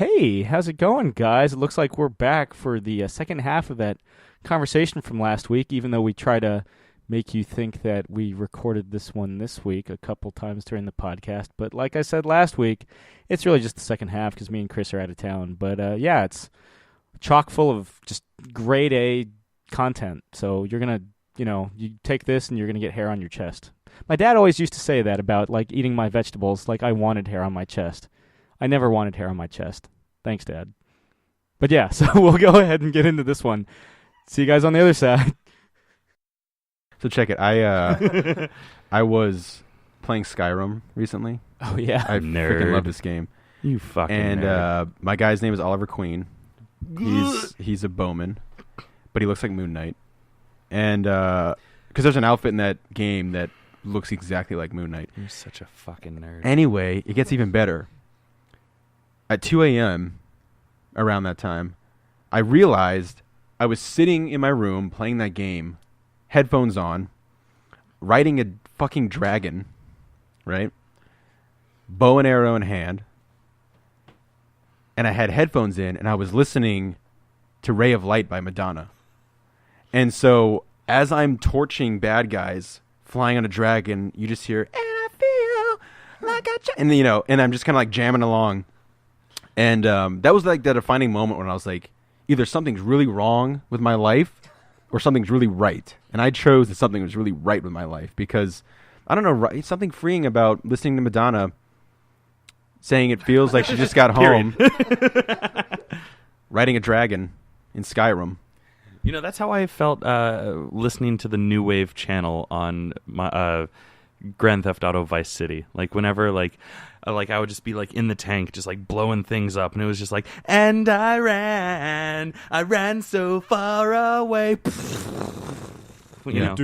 Hey, how's it going, guys? It looks like we're back for the second half of that conversation from last week, even though we try to make you think that we recorded this one this week a couple times during the podcast. But like I said last week, it's really just the second half because me and Chris are out of town. But yeah, it's chock full of just grade A content. So you're going to, you take this and you're going to get hair on your chest. My dad always used to say that about like eating my vegetables, like I wanted hair on my chest. I never wanted hair on my chest. Thanks, Dad. But yeah, so we'll go ahead and get into this one. See you guys on the other side. So check it. I was playing Skyrim recently. Oh yeah, I freaking love this game. You fucking nerd. My guy's name is Oliver Queen. He's a bowman, but he looks like Moon Knight. And because there's an outfit in that game that looks exactly like Moon Knight. You're such a fucking nerd. Anyway, it gets even better. At 2 a.m., around that time, I realized I was sitting in my room playing that game, headphones on, riding a fucking dragon, right? Bow and arrow in hand. And I had headphones in, and I was listening to Ray of Light by Madonna. And so, as I'm torching bad guys, flying on a dragon, you just hear, and I feel like and and I'm just kind of like jamming along. And that was like the defining moment when I was like, either something's really wrong with my life or something's really right. And I chose that something was really right with my life because, I don't know, it's something freeing about listening to Madonna saying it feels like she just got home riding a dragon in Skyrim. That's how I felt listening to the New Wave channel on my Grand Theft Auto Vice City. Like whenever I would just be like in the tank just like blowing things up, and it was just like, and I ran so far away. Couldn't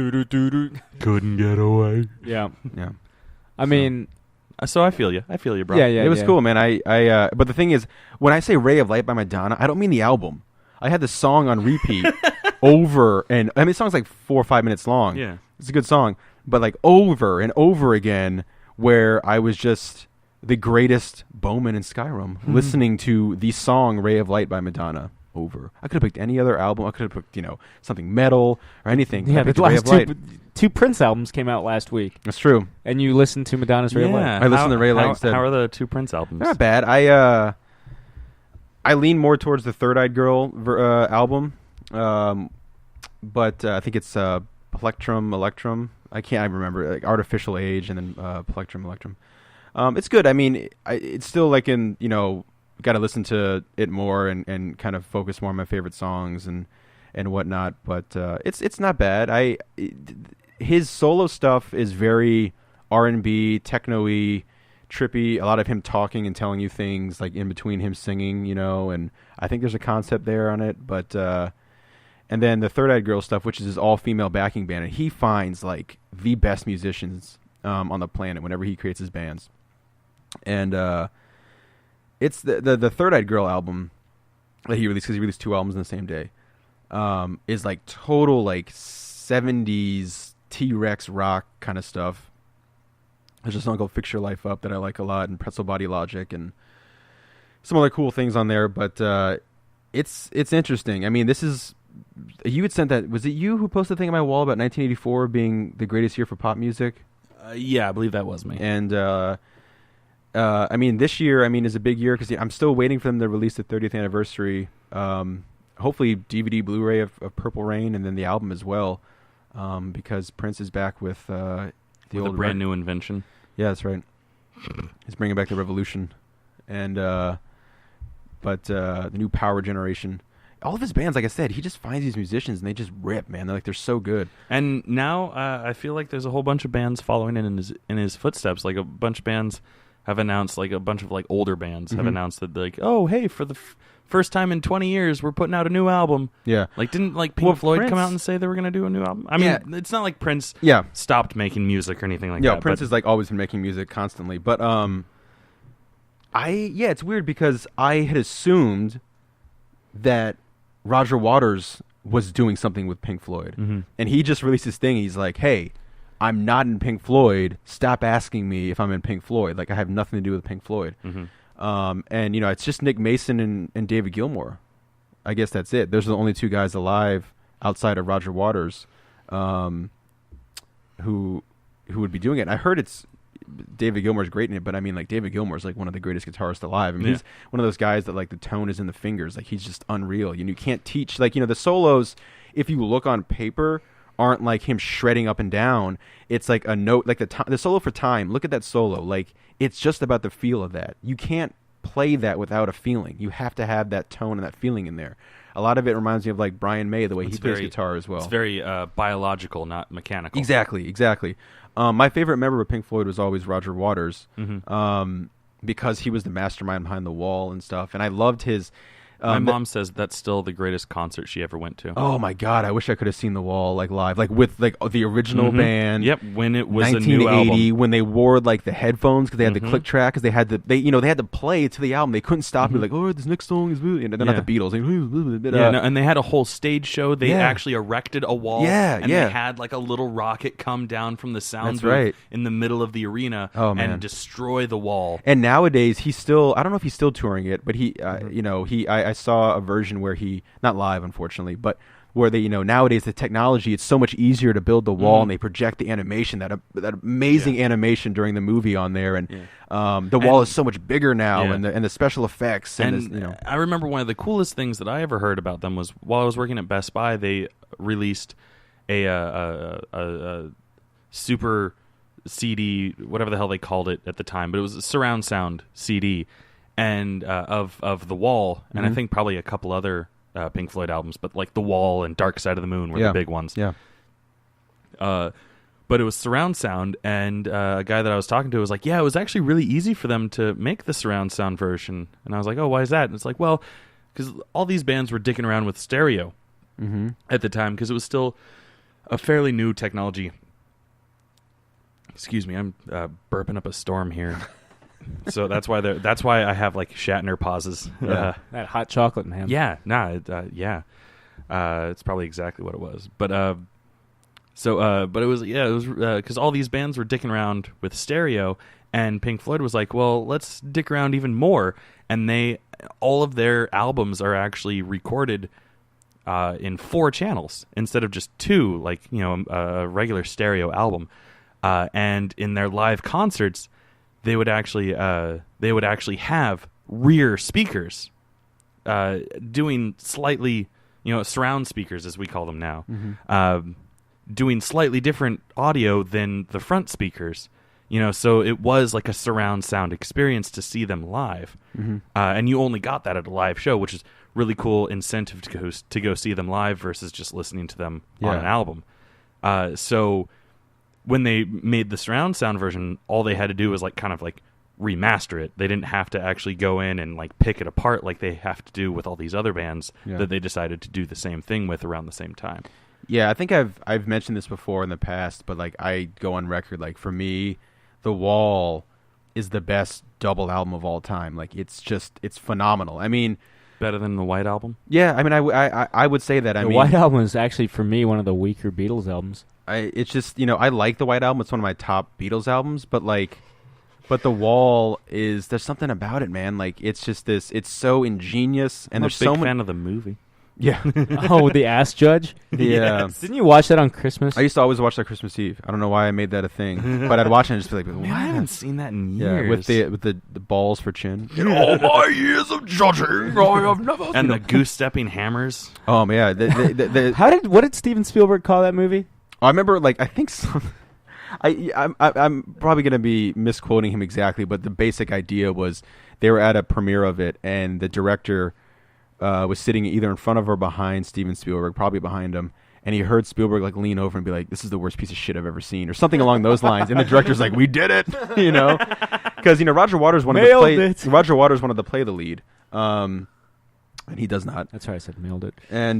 get away. Yeah. I mean, so I feel you, bro. Yeah. It was cool, man. But the thing is, when I say Ray of Light by Madonna, I don't mean the album. I had the song on repeat over, and I mean, the song's like 4 or 5 minutes long. Yeah. It's a good song, but like over and over again, where I was just the greatest bowman in Skyrim, listening to the song Ray of Light by Madonna over. I could have picked any other album. I could have picked, something metal or anything. Yeah, the last two Prince albums came out last week. That's true. And you listened to Madonna's Ray of Light. I listened to Ray of Light instead. How are the two Prince albums? They're not bad. I lean more towards the Third Eyed Girl album, but I think it's Electrum. I can't remember, like Artificial Age and then Electrum. It's good. I mean, it's still like got to listen to it more and kind of focus more on my favorite songs and whatnot. But it's not bad. His solo stuff is very R&B, techno-y, trippy. A lot of him talking and telling you things like in between him singing, and I think there's a concept there on it. But and then the Third Eyed Girl stuff, which is his all-female backing band, and he finds like the best musicians on the planet whenever he creates his bands. And it's the Third Eyed Girl album that he released, because he released two albums in the same day, is like total like 70s T-Rex rock kind of stuff. There's a song called Fix Your Life Up that I like a lot, and Pretzel Body Logic, and some other cool things on there. But it's interesting. I mean, this is, you had sent that, was it you who posted the thing on my wall about 1984 being the greatest year for pop music? Yeah, I believe that was me. And I mean, this year, is a big year because I'm still waiting for them to release the 30th anniversary. Hopefully DVD Blu-ray of Purple Rain, and then the album as well, because Prince is back with the old brand new invention. Yeah, that's right. He's bringing back the revolution, and but the new power generation. All of his bands, like I said, he just finds these musicians and they just rip, man. They're so good. And now I feel like there's a whole bunch of bands following in his footsteps. Like a bunch of bands have announced, like a bunch of like older bands have announced that like, oh hey, for the first time in 20 years, we're putting out a new album. Yeah. Like, didn't like Pink Floyd come out and say they were going to do a new album? I mean, it's not like Prince stopped making music or anything like that. Yeah, Prince has like always been making music constantly. But it's weird because I had assumed that Roger Waters was doing something with Pink Floyd. Mm-hmm. And he just released this thing. He's like, hey, I'm not in Pink Floyd. Stop asking me if I'm in Pink Floyd. Like, I have nothing to do with Pink Floyd. Mm-hmm. And it's just Nick Mason and David Gilmour. I guess that's it. Those are the only two guys alive outside of Roger Waters, who would be doing it. And I heard it's David Gilmour's great in it, but I mean, like, David Gilmour's like one of the greatest guitarists alive. I mean, he's one of those guys that, like, the tone is in the fingers. Like, he's just unreal. You can't teach. Like, the solos, if you look on paper, aren't like him shredding up and down. It's like a note, like the solo for Time. Look at that solo. Like, it's just about the feel of that. You can't play that without a feeling. You have to have that tone and that feeling in there. A lot of it reminds me of like Brian May, the way he plays guitar as well. It's very biological, not mechanical. Exactly. My favorite member of Pink Floyd was always Roger Waters, because he was the mastermind behind The Wall and stuff. And I loved his... My mom says that's still the greatest concert she ever went to. Oh my God! I wish I could have seen The Wall like live, like with like the original band. Yep, when it was 1980, a new album, when they wore like the headphones because they had the click track, because they had to play to the album. They couldn't stop and be like, oh, this next song is really, and they're not the Beatles. And they had a whole stage show. They actually erected a wall. They had like a little rocket come down from the sound booth in the middle of the arena and destroy the wall. And nowadays he's still, I don't know if he's still touring it, but I saw a version where he, not live unfortunately, but where they, nowadays the technology, it's so much easier to build the wall, and they project the animation, that amazing animation during the movie on there, and the wall is so much bigger now, and the special effects, and I remember one of the coolest things that I ever heard about them was while I was working at Best Buy, they released a super CD, whatever the hell they called it at the time, but it was a surround sound CD, and of The Wall, and I think probably a couple other Pink Floyd albums, but like The Wall and Dark Side of the Moon were the big ones. Yeah. But it was surround sound, and a guy that I was talking to was like, it was actually really easy for them to make the surround sound version. And I was like, oh, why is that? And it's like, well, because all these bands were dicking around with stereo at the time, because it was still a fairly new technology. Excuse me, I'm burping up a storm here. So that's why I have like Shatner pauses. That hot chocolate, man. It's probably exactly what it was. But but it was because all these bands were dicking around with stereo, and Pink Floyd was like, well, let's dick around even more, and all of their albums are actually recorded in 4 channels instead of just 2, like a regular stereo album, and in their live concerts. They would actually have rear speakers, doing slightly, surround speakers as we call them now, doing slightly different audio than the front speakers. So it was like a surround sound experience to see them live, and you only got that at a live show, which is really cool incentive to go see them live versus just listening to them on an album. So. When they made the surround sound version, all they had to do was kind of remaster it. They didn't have to actually go in and pick it apart like they have to do with all these other bands that they decided to do the same thing with around the same time. Yeah, I think I've mentioned this before in the past, but I go on record, for me, The Wall is the best double album of all time. It's phenomenal. I mean, better than the White Album? Yeah, I mean, I would say that. The White Album is actually, for me, one of the weaker Beatles albums. It's just, I like the White Album. It's one of my top Beatles albums, but The Wall there's something about it, man. It's just it's so ingenious, and there's so much. I'm a big fan of the movie. Yeah. Oh, The Ass Judge? Yeah. Yes. Didn't you watch that on Christmas? I used to always watch that Christmas Eve. I don't know why I made that a thing, but I'd watch it and just be like, man, I haven't seen that in years. Yeah, with the balls for chin. In all my years of judging, I have never. And the goose-stepping hammers. Oh yeah. What did Steven Spielberg call that movie? I remember, I think I'm probably going to be misquoting him exactly, but the basic idea was they were at a premiere of it, and the director was sitting either in front of or behind Steven Spielberg, probably behind him, and he heard Spielberg lean over and be like, "This is the worst piece of shit I've ever seen," or something along those lines. And the director's like, "We did it," because Roger Waters wanted to play the lead. And he does not. That's right, I said mailed it. And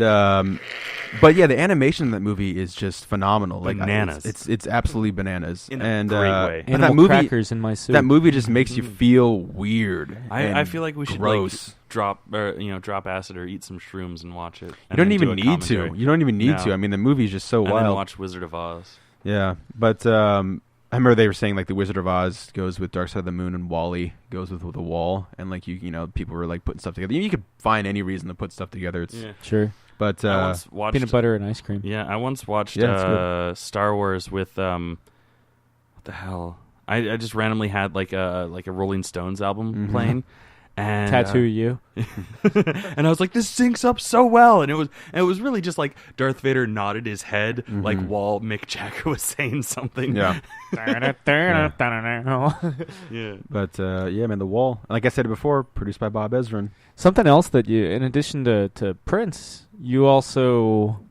but yeah, the animation in that movie is just phenomenal. Bananas. It's absolutely bananas. In a great way. And that movie, crackers in my soup. That movie just makes you feel weird. I feel like we should gross. Drop acid or eat some shrooms and watch it. You don't even need to. You don't even need to. I mean, the movie is just so wild. And then watch Wizard of Oz. Yeah, but I remember they were saying like the Wizard of Oz goes with Dark Side of the Moon and Wall-E goes with the Wall, and like you know people were like putting stuff together. You could find any reason to put stuff together. It's Sure. But I once watched peanut butter and ice cream. Yeah, I once watched Star Wars with what the hell? I just randomly had like a Rolling Stones album playing. And, Tattoo you. And I was like, this syncs up so well, and it was really just like Darth Vader nodded his head like while Mick Jagger was saying something. Yeah. Yeah. But yeah, man, The Wall. Like I said before, produced by Bob Ezrin. Something else that you, in addition to Prince, you also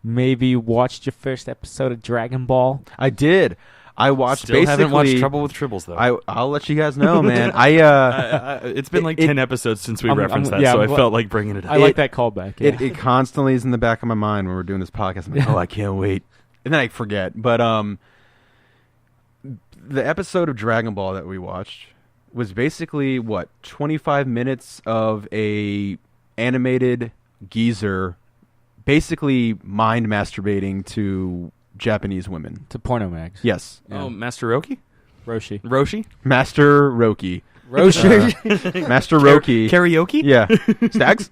maybe watched your first episode of Dragon Ball. I did. I watched. Still haven't watched Trouble with Tribbles though. I'll let you guys know, man. It's been like 10 episodes since we referenced that, so I felt like bringing it up. I like that callback. Yeah. It constantly is in the back of my mind when we're doing this podcast. I'm like, oh, I can't wait, and then I forget. But the episode of Dragon Ball that we watched was basically 25 minutes of a animated geezer, basically mind masturbating to Japanese women. To porno mags. Yes. Oh, Master Roki? Roshi? Master Roki. Master Roki. Karaoke? Yeah. Stags?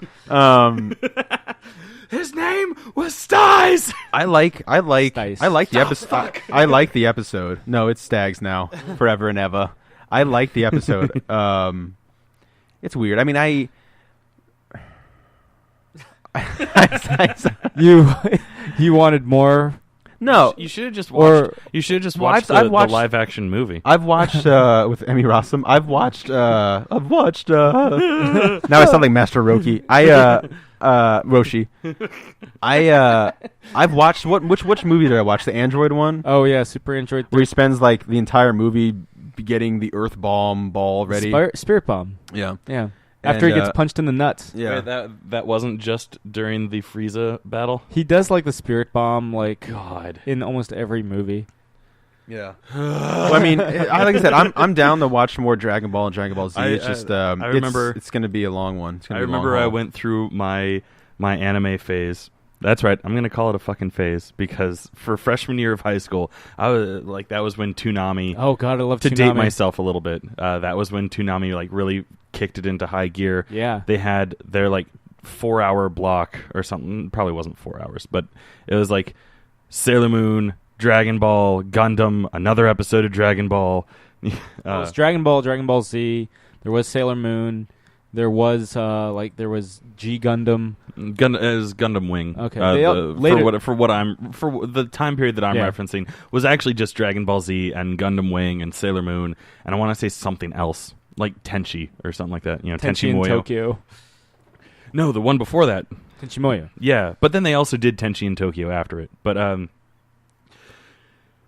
His name was Styes! I like the episode. I like the episode. No, it's Stags now. Forever and ever. I like the episode. It's weird. I mean, you wanted more. No, you should have just watched. You should have just watched the live action movie. I've watched with Emmy Rossum. I've watched. Now I sound like Master Roki. Roshi. I've watched which movie did I watch? The Android one. Oh yeah, Super Android 3. Where he spends like the entire movie getting the Earth Bomb ball ready. Spirit Bomb. Yeah. Yeah. After he gets punched in the nuts. Yeah. Wait, that wasn't just during the Frieza battle? He does like the Spirit Bomb God in almost every movie. Yeah. Well, I mean, like I said, I'm down to watch more Dragon Ball and Dragon Ball Z. It's just I remember it's going to be a long one. I remember I went through my anime phase. That's right. I'm going to call it a fucking phase because for freshman year of high school, I was like that was when Toonami. Oh God, I love to Toonami. date myself a little bit. That was when Toonami like really kicked it into high gear. Yeah. They had their like 4-hour block or something. Probably wasn't 4 hours, but it was like Sailor Moon, Dragon Ball, Gundam, another episode of Dragon Ball. It was Dragon Ball, Dragon Ball Z. There was Sailor Moon. There was there was G Gundam. Is Gundam Wing. Okay. For the time period that I'm referencing was actually just Dragon Ball Z and Gundam Wing and Sailor Moon, and I want to say something else like Tenchi or something like that. You know, Tenchi in Muyo. Tokyo. No, the one before that. Tenchi Muyo. Yeah, but then they also did Tenchi in Tokyo after it. But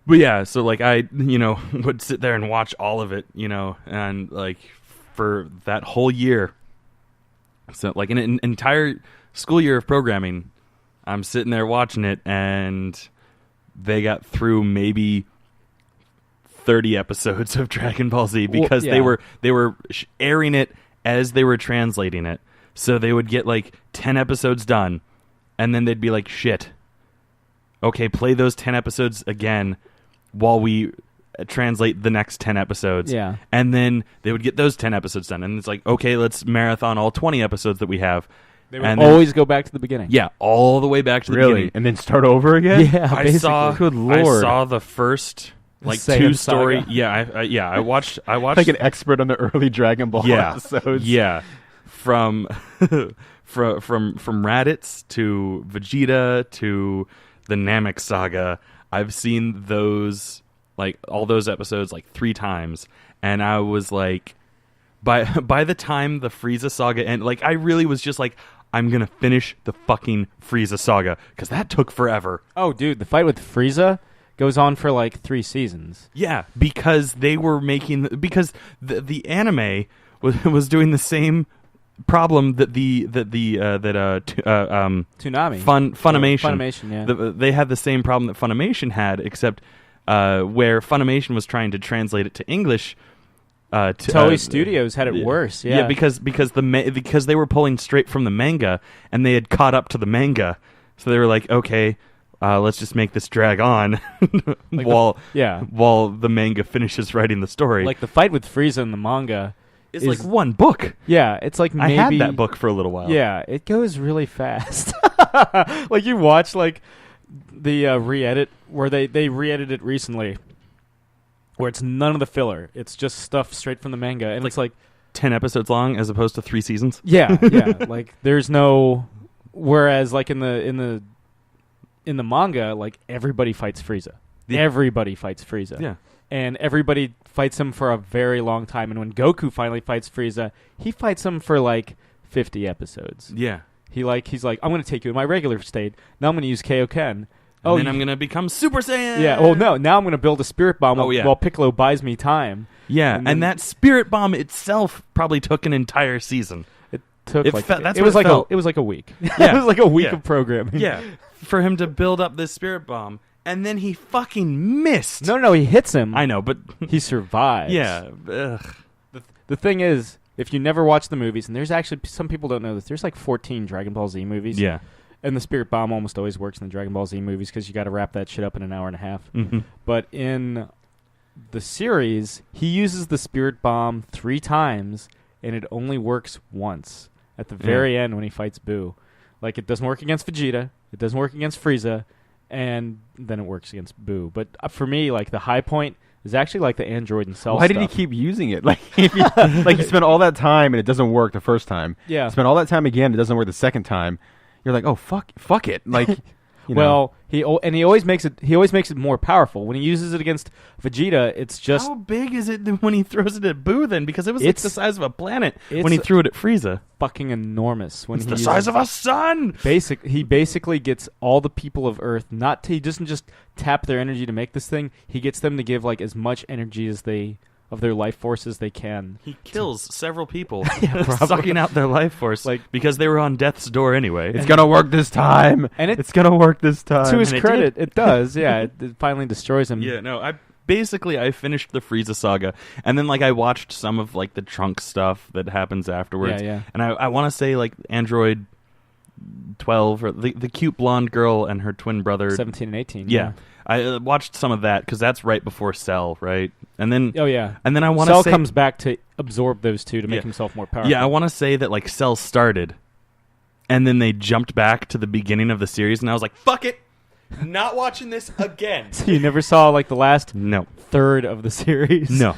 yeah, so like I would sit there and watch all of it, and like for that whole year. So like an entire school year of programming, I'm sitting there watching it, and they got through maybe 30 episodes of Dragon Ball Z because they were airing it as they were translating it. So they would get like 10 episodes done, and then they'd be like, shit, okay, play those 10 episodes again while we translate the next 10 episodes. Yeah. And then they would get those 10 episodes done. And it's like, okay, let's marathon all 20 episodes that we have. They would always go back to the beginning. Yeah, all the way back to the beginning. And then start over again? Yeah, Good Lord. I saw the first like Saiyan 2 story. Saga. Yeah, I watched like an expert on the early Dragon Ball episodes. Yeah. From Raditz to Vegeta to the Namek Saga. I've seen those like all those episodes like 3 times, and I was like, by the time the Frieza saga ended, like I really was just like, I'm gonna finish the fucking Frieza saga because that took forever. Oh, dude, the fight with Frieza goes on for like 3 seasons. Yeah, because they were making the anime was doing the same problem that Toonami Funimation yeah. They had the same problem that Funimation had, except where Funimation was trying to translate it to English. Toei Studios had it worse. Yeah, because they were pulling straight from the manga, and they had caught up to the manga, so they were like, okay, let's just make this drag on while the manga finishes writing the story. Like the fight with Frieza in the manga is like one book. Yeah, it's like maybe... I had that book for a little while. Yeah, it goes really fast. Like you watch like the re-edit where they re-edited it recently, where it's none of the filler. It's just stuff straight from the manga, and it's like 10 episodes long as opposed to 3 seasons. Yeah. Like there's no... Whereas like in the manga, like everybody fights Frieza. Yeah. Everybody fights Frieza. Yeah. And everybody fights him for a very long time. And when Goku finally fights Frieza, he fights him for like 50 episodes. Yeah. He's like, I'm going to take you in my regular state. Now I'm going to use Kaioken. And then I'm going to become Super Saiyan. Yeah. Well, no. Now I'm going to build a Spirit Bomb while Piccolo buys me time. Yeah. And that Spirit Bomb itself probably took an entire season. It was like a week. Yeah. It was like a week of programming. Yeah. For him to build up this Spirit Bomb. And then he fucking missed. No, he hits him. I know, but... he survives. Yeah. Ugh. The thing is, if you never watch the movies, and there's actually... Some people don't know this. There's like 14 Dragon Ball Z movies. Yeah. And the Spirit Bomb almost always works in the Dragon Ball Z movies because you got to wrap that shit up in an hour and a half. Mm-hmm. But in the series, he uses the Spirit Bomb 3 times, and it only works once. At the very end when he fights Boo. Like, it doesn't work against Vegeta. It doesn't work against Frieza. And then it works against Boo. But for me, like, the high point is actually like the Android and Cell Why stuff. did he keep using it? Like, you spent all that time and it doesn't work the first time. Yeah. You spend all that time again, it doesn't work the second time. You're like, oh, fuck it. Like, you know. Well, he always makes it more powerful. When he uses it against Vegeta, it's just... How big is it when he throws it at Boo then? Because it was like the size of a planet when he threw it at Frieza. Fucking enormous. When it's the size of a sun! He basically gets all the people of Earth, he doesn't just tap their energy to make this thing, he gets them to give like as much energy as of their life force as they can. He kills several people, sucking out their life force, because they were on death's door anyway. It's gonna work this time, and it's gonna work this time. To his credit, it does. Yeah, it finally destroys him. Yeah, no, I finished the Frieza saga, and then I watched some of the Trunks stuff that happens afterwards. Yeah. And I want to say Android 12 or the cute blonde girl and her twin brother 17 and 18. Yeah. I watched some of that because that's right before Cell, right? And then and then I want to Cell comes back to absorb those two to make himself more powerful. Yeah, I want to say that Cell started, and then they jumped back to the beginning of the series, and I was like, "Fuck it, not watching this again." So you never saw the last third of the series? No,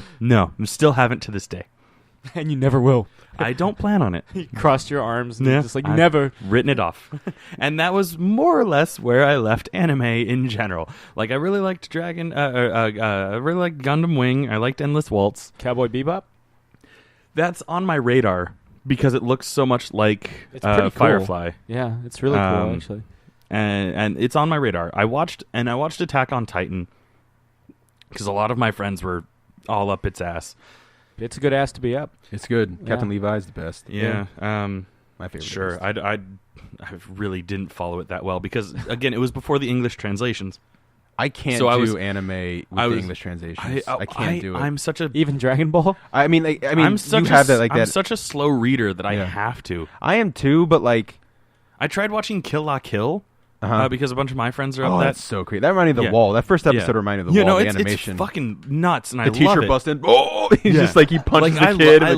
I still haven't to this day, and you never will. I don't plan on it. You crossed your arms and just never. Written it off. And that was more or less where I left anime in general. I really liked I really liked Gundam Wing. I liked Endless Waltz. Cowboy Bebop? That's on my radar because it looks so much like Firefly. Yeah, it's really cool, actually. And it's on my radar. I watched Attack on Titan because a lot of my friends were all up its ass. It's a good ass to be up. It's good. Yeah. Captain Levi's the best. Yeah. My favorite. Sure. I really didn't follow it that well because, again, it was before the English translations. I can't do anime with the English translations. I can't do it. I'm such a... Even Dragon Ball? I'm such I'm such a slow reader that I have to. I am too, but I tried watching Kill La Kill. Because a bunch of my friends are up that's so creepy. That reminded me of The Wall. That first episode reminded me of The Wall, the animation. It's fucking nuts, and I love it. The teacher busted. Oh! He's just he punches the kid. I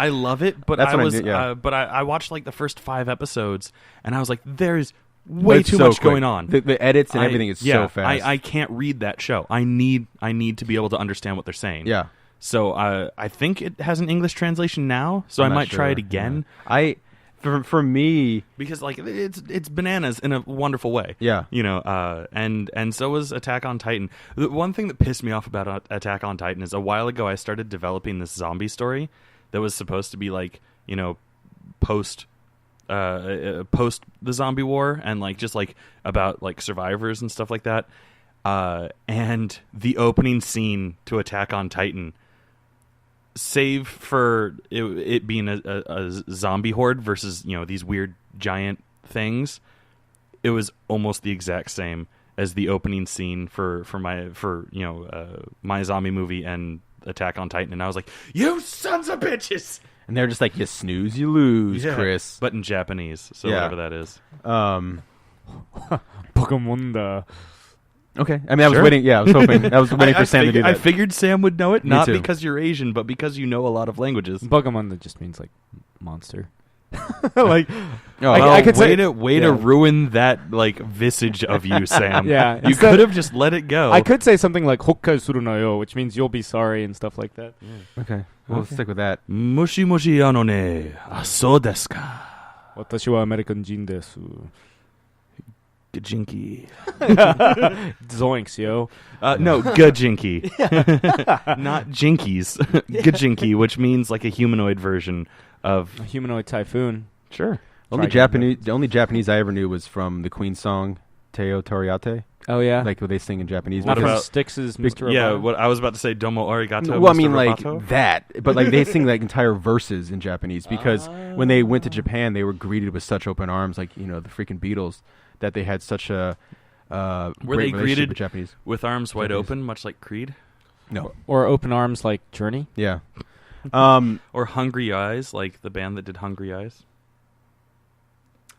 love it, but I watched the first 5 episodes, and I was like, there's way too much going on. The edits and everything is so fast. I can't read that show. I need to be able to understand what they're saying. Yeah. So I think it has an English translation now, so I might try it again. Yeah. For me, because it's bananas in a wonderful way. Yeah, and so was Attack on Titan. The one thing that pissed me off about Attack on Titan is a while ago I started developing this zombie story that was supposed to be post the zombie war and just about survivors and stuff like that. And the opening scene to Attack on Titan, save for it being a zombie horde versus these weird giant things, it was almost the exact same as the opening scene for my zombie movie and Attack on Titan, and I was like, you sons of bitches! And they're just you snooze, you lose, Chris. But in Japanese, so whatever that is. Pokemon. Okay. I mean, I was Sure. waiting. Yeah, I was hoping. I was waiting for Sam to do that. I figured Sam would know it, Me not too. because you're Asian, but because you know a lot of languages. Pokemon just means like monster. Like Oh, I could way say- to yeah. ruin that like visage of you, Sam. Yeah, you instead- could have just let it go. I could say something like Hokkai suru no yo, which means you'll be sorry and stuff like that. okay. We'll Okay. stick with that. Mushi mushi ano ne. So desu ka. Watashi wa American jin desu. Gajinki. Zoinks, yo. No, gajinki. Not jinkies. Gajinki, which means like a humanoid version of. A humanoid typhoon. Sure. The only Japanese I ever knew was from the Queen song Teo Toriate, Oh yeah. like what they sing in Japanese. Not What from about- Styx's Mr. Yeah, Robot. what I was about to say, domo arigato. Well, I Mr. mean, like Roboto. that, but like they sing like entire verses in Japanese because when they went to Japan, they were greeted with such open arms, like the freaking Beatles, that they had such a Were great they relationship greeted with Japanese. with arms wide Japanese. open, much like Creed? No, Or open arms like Journey. yeah, Or Hungry Eyes, like the band that did Hungry Eyes?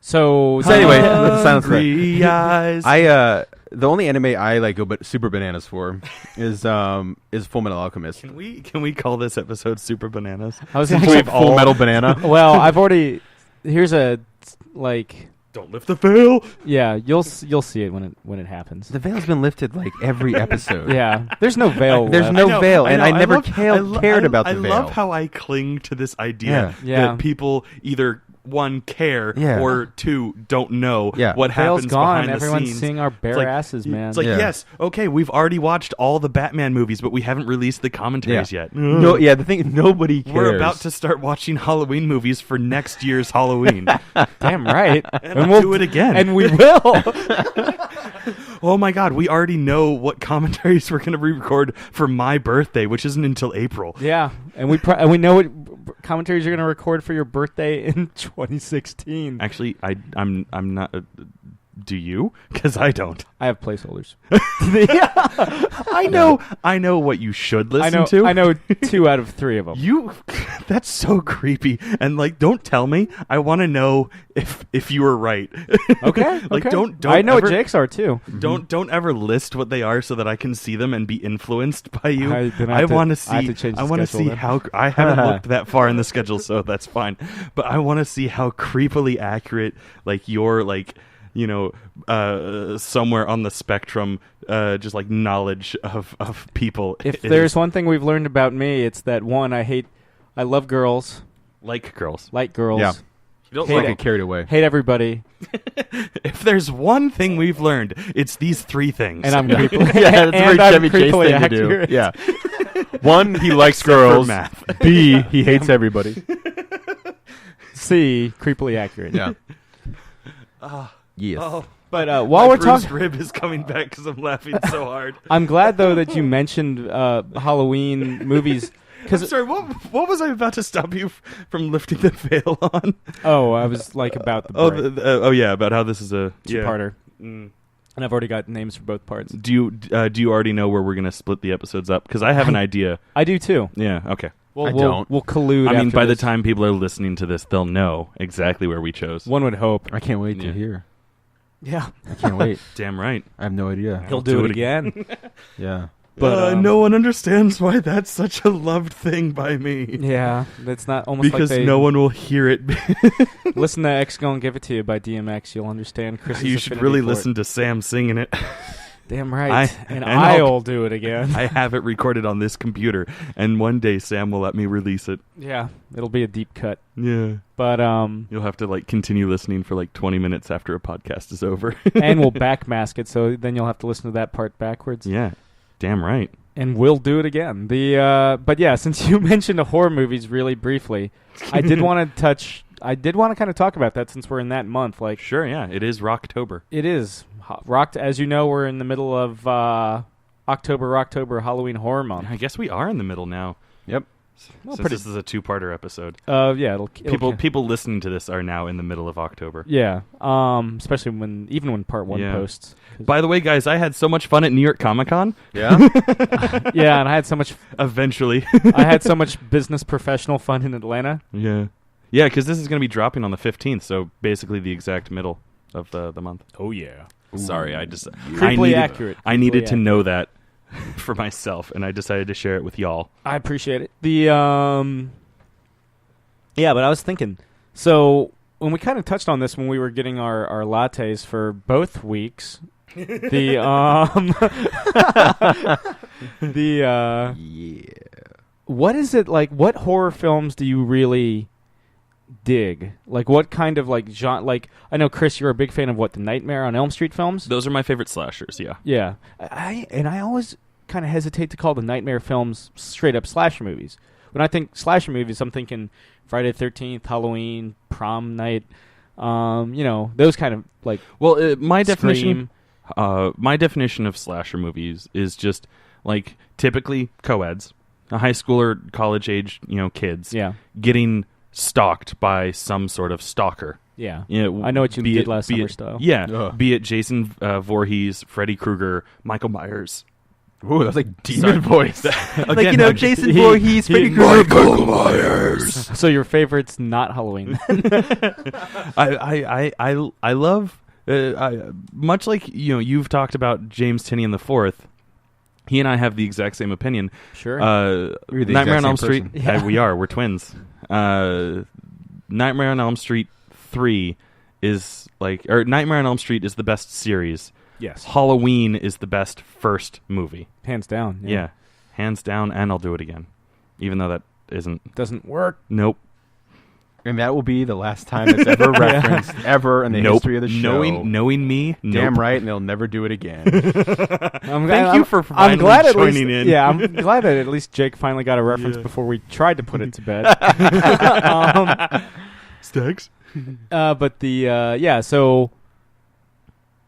So anyway, let's silence that. Hungry Eyes. The only anime I like go but super bananas for is Full Metal Alchemist. Can we call this episode Super Bananas? I was Since actually we have Full Metal Banana. Well, I've already. Here's a like. Don't lift the veil. Yeah, you'll see it when it happens. The veil's been lifted like every episode. Yeah, there's no veil. There's left. no veil, and I never cared about the I veil. love how I cling to this idea Yeah. that people either one care Yeah. or two don't know Yeah. what Veil's happens gone. behind Everyone's the scenes. seeing our bare It's like- asses, man. It's like, Yeah. yes, okay, we've already watched all the Batman movies, but we haven't released the commentaries yet. No, yeah, the thing nobody cares. We're about to start watching Halloween movies for next year's Halloween. Damn right. And we'll do it again. And we will. Oh my god, we already know what commentaries we're going to re-record for my birthday, which isn't until April. Yeah, and we know what commentaries you're going to record for your birthday in 2016. Actually, I'm not. Do you? Because I don't. I have placeholders. I know what you should listen to. I know 2 out of 3 of them. You. That's so creepy. And like, don't tell me. I want to know if you were right. Okay. Like, okay. don't I know ever, what Jake's are too. Don't ever list what they are so that I can see them and be influenced by you. Then I want to I have see. to change the I want to schedule see then. how. I haven't looked that far in the schedule, so that's fine. But I want to see how creepily accurate, like your like. Somewhere on the spectrum, just like knowledge of people. If is. there's one thing we've learned about me, it's that one, I love girls, like girls, like girls. Yeah. you don't Hate Don't like it. get carried away. Hate everybody, If there's one thing we've learned, it's these 3 things. and I'm creepily, Yeah, that's a very and I'm Chevy Chase creepily thing to do. accurate. Yeah. One, he likes Except for girls. math. B, he hates everybody. C, creepily accurate. Yeah. Yes. Oh, But while my we're talking, bruised rib is coming back because I'm laughing so hard. I'm glad though that you mentioned Halloween movies. I'm Because sorry, what was I about to stop you from lifting the veil on? I was like about the Oh, break. yeah, about how this is a Two-parter, Mm. and I've already got names for both parts. Do you already know where we're gonna split the episodes up? Because I have an idea. I do too. Yeah. Okay. I don't. We'll collude. I mean, after by the this. time people are listening to this, they'll know exactly where we chose. one would hope. I can't wait Yeah. to hear. Yeah, I can't wait. Damn right. I have no idea. he'll do it again. Yeah. But, no one understands why that's such a loved thing by me. Yeah, that's not almost Because like they no one will hear it. listen to X Gonna Give It To You by DMX. You'll understand Chris's You should affinity really for listen to Sam singing it. it. Damn right. and I'll do it again. I have it recorded on this computer, and one day Sam will let me release it. Yeah, it'll be a deep cut. Yeah. But You'll have to like continue listening for like 20 minutes after a podcast is over. and we'll backmask it, so then you'll have to listen to that part backwards. Yeah. Damn right. And we'll do it again. But yeah, since you mentioned the horror movies really briefly, I did want to kind of talk about that since we're in that month. Like, Sure, yeah. It is Rocktober. it is rocked. As you know, we're in the middle of October Halloween Horror Month. I guess we are in the middle now. Yep. Well, Since pretty- this is a 2-parter episode. Yeah, it'll People listening to this are now in the middle of October. Yeah, especially when part 1 Yeah. posts. By the way, guys, I had so much fun at New York Comic Con. Yeah. Yeah, and I had so much Eventually. business professional fun in Atlanta. Yeah. Yeah, because this is going to be dropping on the 15th, so basically the exact middle. of the month. Oh yeah. Sorry, I Creepily accurate. I needed Creepily to know that for myself, and I decided to share it with y'all. I appreciate it. Yeah, but I was thinking, so when we kind of touched on this when we were getting our lattes for both weeks, Yeah. what is it like? What horror films do you really dig? Like, what kind of like genre? Like, I know Chris, you're a big fan of the Nightmare on Elm Street films. Those are my favorite slashers. Yeah. Yeah, I always kind of hesitate to call the Nightmare films straight up slasher movies. When I think slasher movies, I'm thinking Friday the 13th, Halloween, Prom Night, those kind of like. Well, my Scream. definition of slasher movies is just like typically co-eds, a high school or college age, kids, getting stalked by some sort of stalker. Yeah, You I know what you did last summer style. Yeah, Ugh. be it Jason Voorhees, Freddy Krueger, Michael Myers. Ooh, that was like demon voice. Again, Jason Voorhees, Freddy Krueger, Michael Myers. So your favorite's not Halloween. I love much like you've talked about James Tinian IV. He and I have the exact same opinion. Sure. We're the Nightmare exact on Elm same Street. person. Yeah. We are. We're twins. Nightmare on Elm Street 3 is or Nightmare on Elm Street is the best series. Yes, Halloween is the best first movie. hands down. Yeah. Hands down, and I'll do it again. Even though that isn't. Doesn't work. Nope. And that will be the last time it's ever referenced ever in the history of the show. Knowing me, Damn nope. right, and they'll never do it again. Thank you for I'm finally glad at joining least, in. Yeah, I'm glad that at least Jake finally got a reference before we tried to put it to bed. Stags. So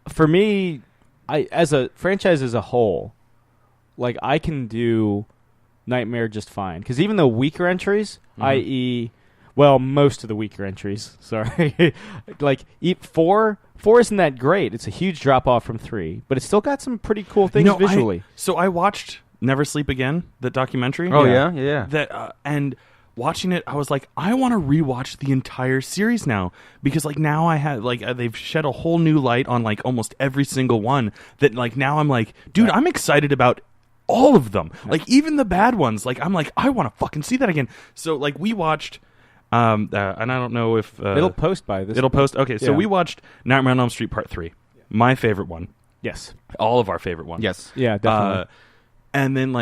for me, as a franchise as a whole, like I can do Nightmare just fine because even the weaker entries, i.e., most of the weaker entries, sorry, like 4 isn't that great. It's a huge drop off from 3, but it's still got some pretty cool things visually. So I watched Never Sleep Again, the documentary. Oh yeah. That and watching it, I was like, I want to rewatch the entire series now because now I had they've shed a whole new light on almost every single one. That now I'm like, dude, I'm excited about all of them. Even the bad ones. I'm like, I want to fucking see that again. So we watched. And I don't know if It'll post by this. It'll post. Okay, so Yeah. we watched Nightmare on Elm Street Part 3. My favorite one. Yes. All of our favorite ones. Yes. Yeah, definitely. And then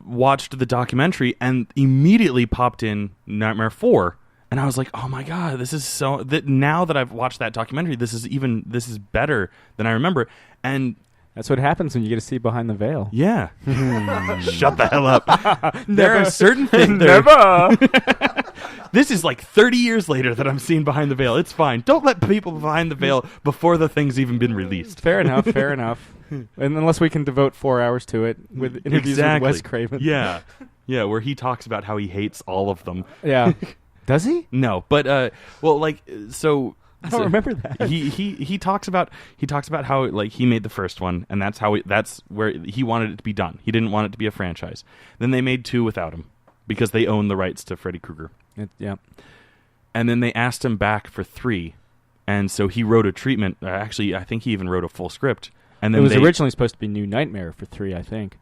watched the documentary and immediately popped in Nightmare 4. And I was like, oh my God, this is so that now that I've watched that documentary, this is better than I remember. And That's what happens when you get to see behind the veil. yeah. Shut the hell up. There are certain things. Never. This is 30 years later that I'm seeing Behind the Veil. It's fine. Don't let people behind the veil before the thing's even been released. Fair enough. Fair enough. And unless we can devote 4 hours to it with interviews with Wes Craven. Yeah. Yeah, where he talks about how he hates all of them. Yeah. Does he? No, but so I don't remember that. he talks about how he made the first one and that's where he wanted it to be done. He didn't want it to be a franchise. Then they made 2 without him because they own the rights to Freddy Krueger. Yeah. And then they asked him back for 3, and so he wrote a treatment. Actually, I think he even wrote a full script. And then It was originally supposed to be New Nightmare for 3, I think.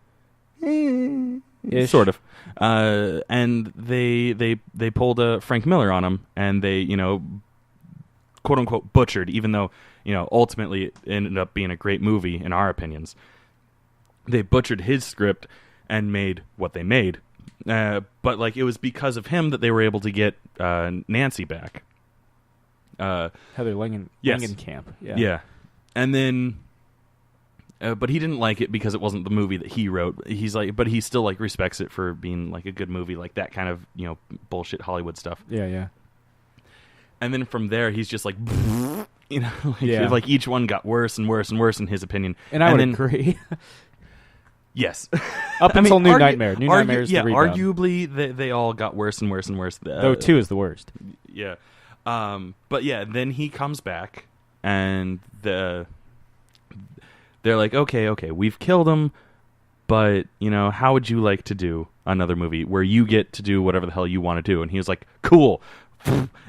Ish. Sort of. And they pulled a Frank Miller on him, and they quote unquote butchered, even though ultimately it ended up being a great movie in our opinions. They butchered his script and made what they made. But it was because of him that they were able to get Nancy back. Heather Langenkamp. Yeah. Yeah. And then but he didn't like it because it wasn't the movie that he wrote. He's but he still respects it for being a good movie, that kind of bullshit Hollywood stuff. Yeah. And then from there he's just Yeah. each one got worse and worse and worse in his opinion. And I would agree. Yes. Up until New Nightmare. New Nightmare is the rebound. Arguably they all got worse and worse and worse. Though 2 is the worst. Yeah. But yeah, then he comes back and they're like, okay, we've killed him, but how would you like to do another movie where you get to do whatever the hell you want to do? And he was like, cool,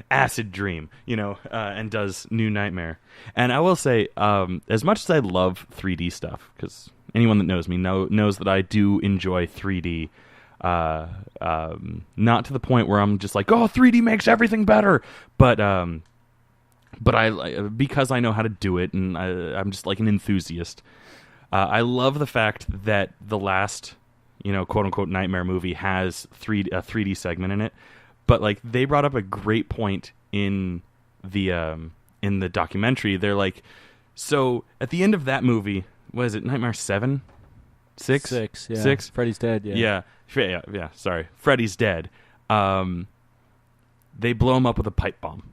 acid dream, and does New Nightmare. And I will say, as much as I love 3D stuff, because anyone that knows me knows that I do enjoy 3D. Not to the point where I'm just like, oh, 3D makes everything better, but I because I know how to do it, and I'm just like an enthusiast. I love the fact that the last, quote unquote Nightmare movie has a 3D segment in it, but like they brought up a great point in the documentary. They're like, so at the end of that movie, what is it, Nightmare 7? 6? 6, yeah. 6? Freddy's dead, yeah. Yeah, sorry. Freddy's dead. They blow him up with a pipe bomb.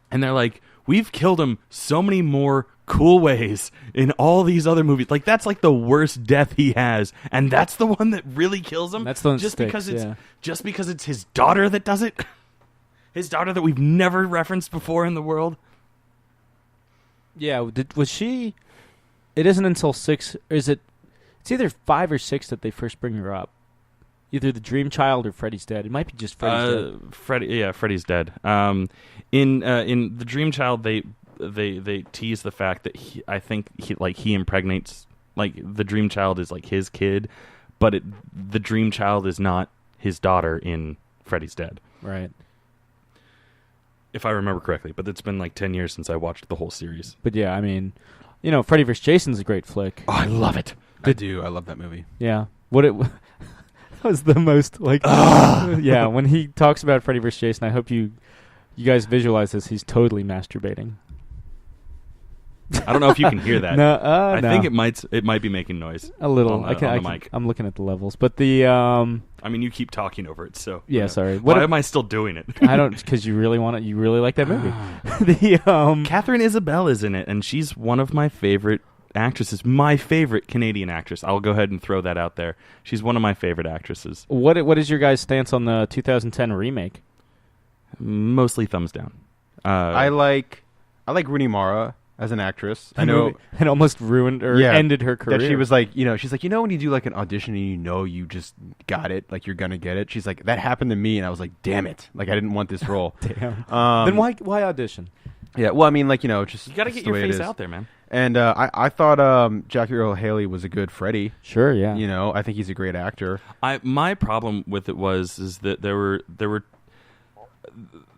And they're like, we've killed him so many more cool ways in all these other movies. Like, that's like the worst death he has. And that's the one that really kills him? That's the one that just sticks, because it's yeah. Just because it's his daughter that does it? His daughter that we've never referenced before in the world? Yeah, was she... It isn't until 6... Is it... It's either 5 or 6 that they first bring her up. Either the Dream Child or Freddy's dead. It might be just Freddy's dead. Freddy's dead. In the Dream Child, they tease the fact that he impregnates, like, the Dream Child is like his kid, but the Dream Child is not his daughter in Freddy's dead. Right. If I remember correctly, but it's been like 10 years since I watched the whole series. But yeah, I mean, Freddy vs. Jason's a great flick. Oh, I love it. I do. I love that movie. Yeah. That was the most, like... yeah, when he talks about Freddy vs. Jason, I hope you guys visualize this. He's totally masturbating. I don't know if you can hear that. No, I no. think it might be making noise. A little. On the mic. I'm looking at the levels. But the... I mean, you keep talking over it, so... Yeah, sorry. Why am I still doing it? I don't... Because you really want it. You really like that movie. The Catherine Isabelle is in it, and she's one of my favorite actresses. My favorite Canadian actress. I'll go ahead and throw that out there. She's one of my favorite actresses. What is your guys' stance on the 2010 remake? Mostly thumbs down. I like Rooney Mara as an actress. I know it almost ruined or ended her career. That she was like, she's like, when you do like an audition and you just got it, like you're gonna get it. She's like, that happened to me, and I was like, damn it, like I didn't want this role. Damn. Then why audition? Yeah, well, I mean, like just you got to get your face out there, man. And I thought Jackie Earle Haley was a good Freddy. Sure, yeah. I think he's a great actor. My problem with it is that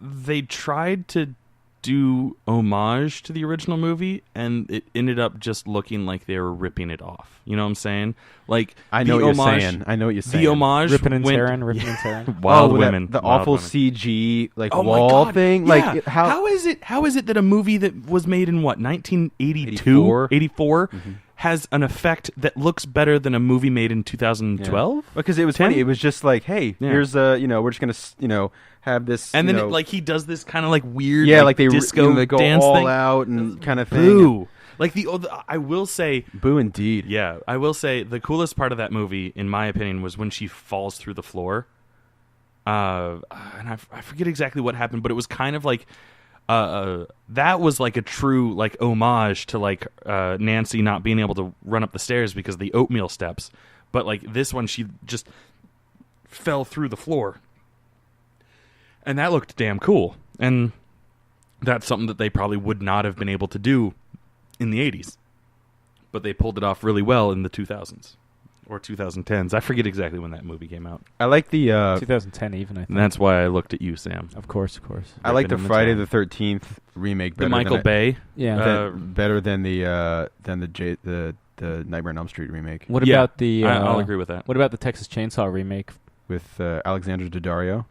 they tried to do homage to the original movie, and it ended up just looking like they were ripping it off. You know what I'm saying? Like, I know what you're saying. The homage ripping and tearing. Wild women. The awful women. CG wall thing. Yeah. Like how is it that a movie that was made in 1982, 84 has an effect that looks better than a movie made in 2012? Yeah. Because it was funny. It was just like, hey, here's we're just gonna have this, and then he does this kind of like weird, like they disco they go dance all thing. Out and kind of thing. Boo. Like I will say, boo indeed. Yeah, I will say the coolest part of that movie, in my opinion, was when she falls through the floor. And I forget exactly what happened, but it was kind of like that was like a true like homage to like Nancy not being able to run up the stairs because of the oatmeal steps. But like this one, she just fell through the floor. And that looked damn cool. And that's something that they probably would not have been able to do in the 80s. But they pulled it off really well in the 2000s. Or 2010s. I forget exactly when that movie came out. I like the... 2010 even, I think. And that's why I looked at you, Sam. Of course. I like the Friday the 13th remake better. The Michael Bay? Yeah. Better than the Nightmare on Elm Street remake. What about the... I'll agree with that. What about the Texas Chainsaw remake? With Alexandra Daddario?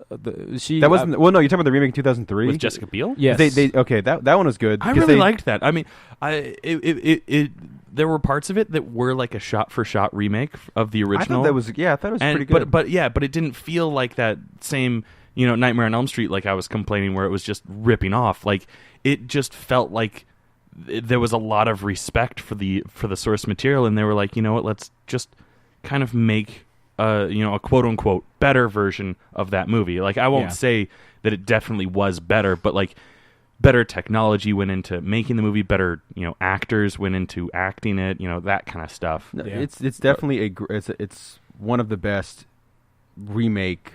That wasn't... Well, no, you're talking about the remake in 2003? With Jessica Biel? Yes. That one was good. I really liked that. I mean, there were parts of it that were like a shot-for-shot remake of the original. I thought it was pretty good. But it didn't feel like that same, Nightmare on Elm Street, like I was complaining, where it was just ripping off. Like, it just felt like there was a lot of respect for the source material, and they were like, you know what, let's just kind of make a quote-unquote better version of that movie. Like, I won't say that it definitely was better, but like better technology went into making the movie, better actors went into acting it, that kind of stuff. No, it's definitely it's one of the best remake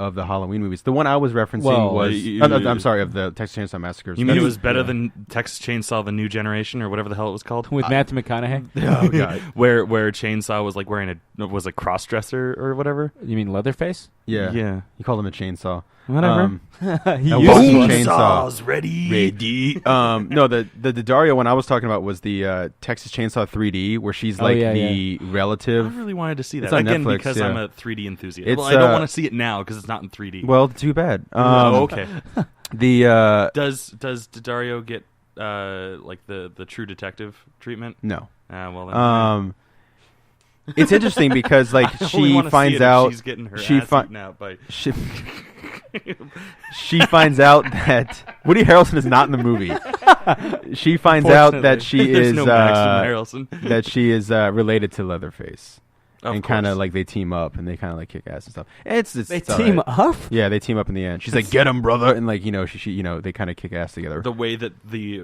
of the Halloween movies. The one I was referencing was I'm sorry, of the Texas Chainsaw Massacres. You mean it was better than Texas Chainsaw: The New Generation or whatever the hell it was called with Matthew McConaughey? Oh god, where Chainsaw was like wearing a cross dresser or whatever. You mean Leatherface? Yeah. He called him a chainsaw. Whatever. He a used boom one. chainsaw. ready. No, the Dario one I was talking about was the Texas Chainsaw 3D, where she's like I relative. really wanted to see that It's on again Netflix, because yeah. I'm a 3D enthusiast. It's, Well, I don't want to see it now because it's not in 3D. Well, too bad. Okay. The Does Dario get like the True Detective treatment? no. Well, then, It's interesting because like I only she wanna see finds it if out she's getting her she ass fi- eaten out by she, she finds out that Woody Harrelson is not in the movie. She finds out that she There's is no Max Harrelson. that she is related to Leatherface. Of and kind course. of like they team up and they kind of like kick ass and stuff. It's They all team right. up? Yeah, they team up in the end. She's like, "Get him, brother!" And like she they kind of kick ass together. The way that the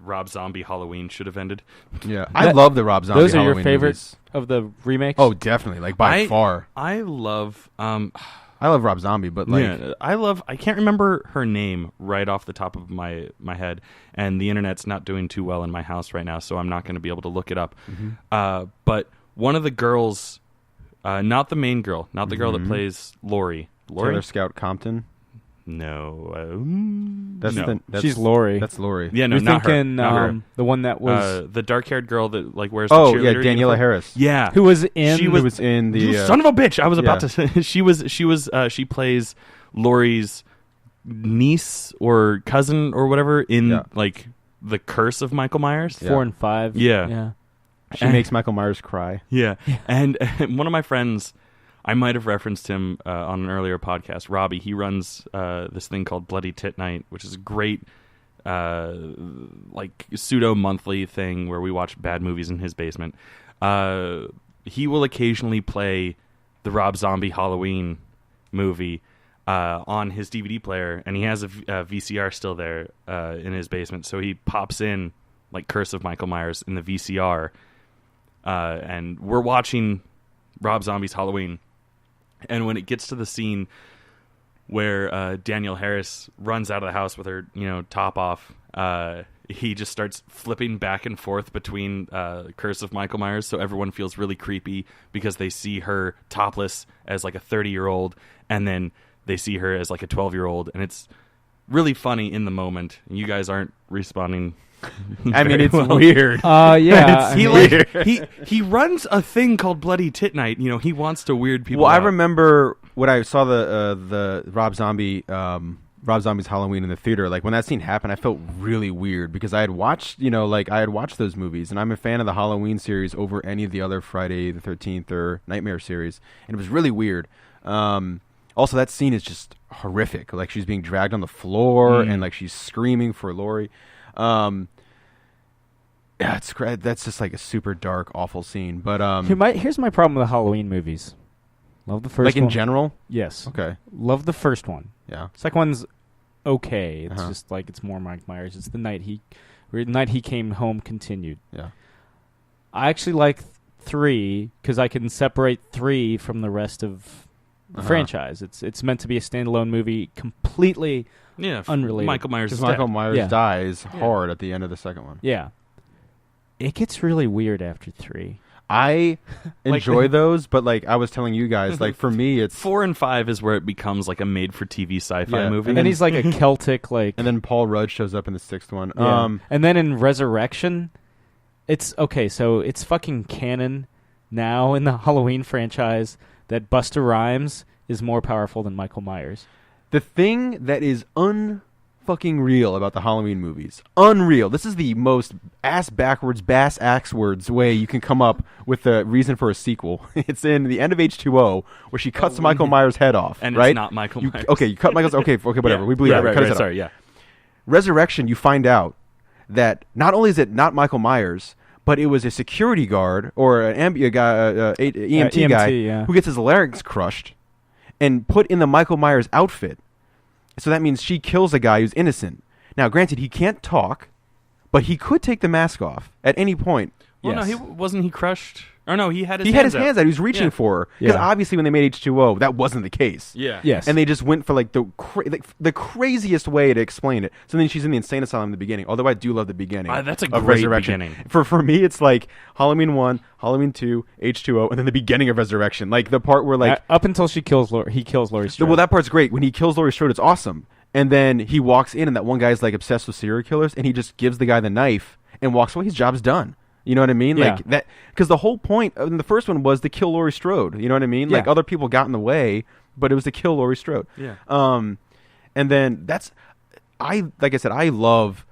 Rob Zombie Halloween should have ended. Yeah, I love the Rob Zombie. Those are Halloween your favorites movies. of the remakes? Oh, definitely, like by far. I love I love Rob Zombie, but like I can't remember her name right off the top of my head, and the internet's not doing too well in my house right now, so I'm not going to be able to look it up. But one of the girls, not the main girl, not the girl that plays Lori. Taylor Scout Compton. No, That's no. She's Lori. That's Lori. Yeah, no, You're not thinking her. the one that was The dark-haired girl that like wears the Oh cheerleader yeah, Daniela uniform. Harris. Yeah, who was in She Who was in the you son of a bitch. I was about yeah. to say she plays Laurie's niece or cousin or whatever in like The Curse of Michael Myers. 4 and 5. Yeah. She makes Michael Myers cry. Yeah. And one of my friends, I might have referenced him on an earlier podcast, Robbie. He runs this thing called Bloody Tit Night, which is a great like pseudo monthly thing where we watch bad movies in his basement. He will occasionally play the Rob Zombie Halloween movie on his DVD player, and he has a VCR still there in his basement. So he pops in like Curse of Michael Myers in the VCR, and we're watching Rob Zombie's Halloween. And when it gets to the scene where Danielle Harris runs out of the house with her, top off, he just starts flipping back and forth between Curse of Michael Myers, so everyone feels really creepy because they see her topless as like a 30-year-old, and then they see her as like a 12-year-old, and it's really funny in the moment. And you guys aren't responding. I mean, it's well. weird. Yeah. He runs a thing called Bloody Tit Night. He wants to weird people. Well, out. I remember when I saw the Rob Zombie's Halloween in the theater. Like when that scene happened, I felt really weird because I had watched, those movies, and I'm a fan of the Halloween series over any of the other Friday the 13th or Nightmare series, and it was really weird. Also, that scene is just horrific. Like she's being dragged on the floor and like she's screaming for Lori. Yeah, it's great. That's just like a super dark, awful scene. But Here's my problem with the Halloween movies. Love the first one. like in general? Yes. Okay. Love the first one. Yeah. Second one's okay. It's just like it's more Mike Myers. It's the night he came home continued. Yeah. I actually like 3 because I can separate 3 from the rest of the franchise. It's meant to be a standalone movie, completely unrelated. Michael Myers. Because Michael Myers Yeah. dies hard at the end of the second one. Yeah. It gets really weird after 3. I enjoy those, but like I was telling you guys, like for me, it's 4 and 5 is where it becomes like a made-for-TV sci-fi movie. And then he's like a Celtic, like... And then Paul Rudd shows up in the 6th one. Yeah. And then in Resurrection, it's... Okay, so it's fucking canon now in the Halloween franchise that Busta Rhymes is more powerful than Michael Myers. The thing that is unfucking real about the Halloween movies, unreal. This is the most ass-backwards, bass-axe-words way you can come up with a reason for a sequel. It's in the end of H2O, where she cuts Michael Myers' head off. And right? it's not Michael Myers. Okay, you cut Michael's... Okay, whatever. Yeah. We believe it. Right, Cut his head off. sorry, yeah. Resurrection, you find out that not only is it not Michael Myers, but it was a security guard or an EMT guy who gets his larynx crushed and put in the Michael Myers outfit. So that means she kills a guy who's innocent. Now, granted, he can't talk, but he could take the mask off at any point. Well, no, wasn't he crushed Oh no, he had his He had his hands out. He was reaching Yeah. for her. Because Yeah. obviously when they made H2O, that wasn't the case. Yeah. Yes. And they just went for like the craziest way to explain it. So then she's in the insane asylum in the beginning. Although I do love the beginning. That's a of great Resurrection. beginning. For me, it's like Halloween 1, Halloween 2, H2O, and then the beginning of Resurrection. Like the part where like up until he kills Laurie Strode. well, that part's great. When he kills Laurie Strode, it's awesome. And then he walks in, and that one guy's like obsessed with serial killers, and he just gives the guy the knife and walks away. His job's done. You know what I mean? Yeah. Like that, because the whole point in the first one was to kill Laurie Strode. You know what I mean? Yeah. Like other people got in the way, but it was to kill Laurie Strode. Yeah. And then like I said, I love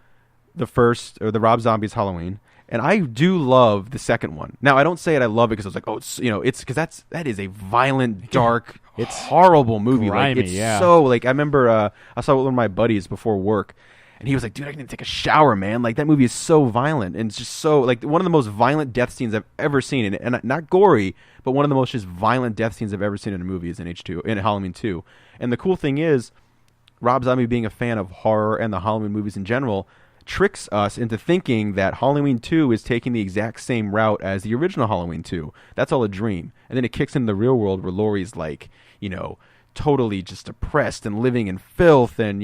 the first or the Rob Zombie's Halloween, and I do love the second one. Now I don't say it. I love it because I was like, oh, it's because that is a violent, dark, It's horrible movie. grimy, like it's yeah. so like I remember I saw it with one of my buddies before work. And he was like, dude, I can take a shower, man. Like, that movie is so violent. And it's just so, like, one of the most violent death scenes I've ever seen. And not gory, but one of the most just violent death scenes I've ever seen in a movie is in Halloween 2. And the cool thing is, Rob Zombie being a fan of horror and the Halloween movies in general tricks us into thinking that Halloween 2 is taking the exact same route as the original Halloween 2. That's all a dream. And then it kicks into the real world where Laurie's, like, totally just depressed and living in filth and,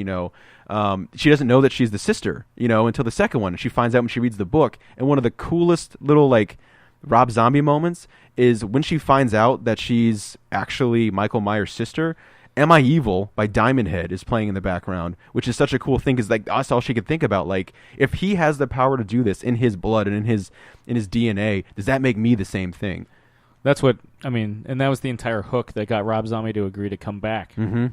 she doesn't know that she's the sister, until the second one. And she finds out when she reads the book. And one of the coolest little, like, Rob Zombie moments is when she finds out that she's actually Michael Myers' sister. Am I Evil by Diamond Head is playing in the background, which is such a cool thing because, like, that's all she could think about. Like, if he has the power to do this in his blood and in his DNA, does that make me the same thing? That's what I mean, and that was the entire hook that got Rob Zombie to agree to come back. Mm-hmm.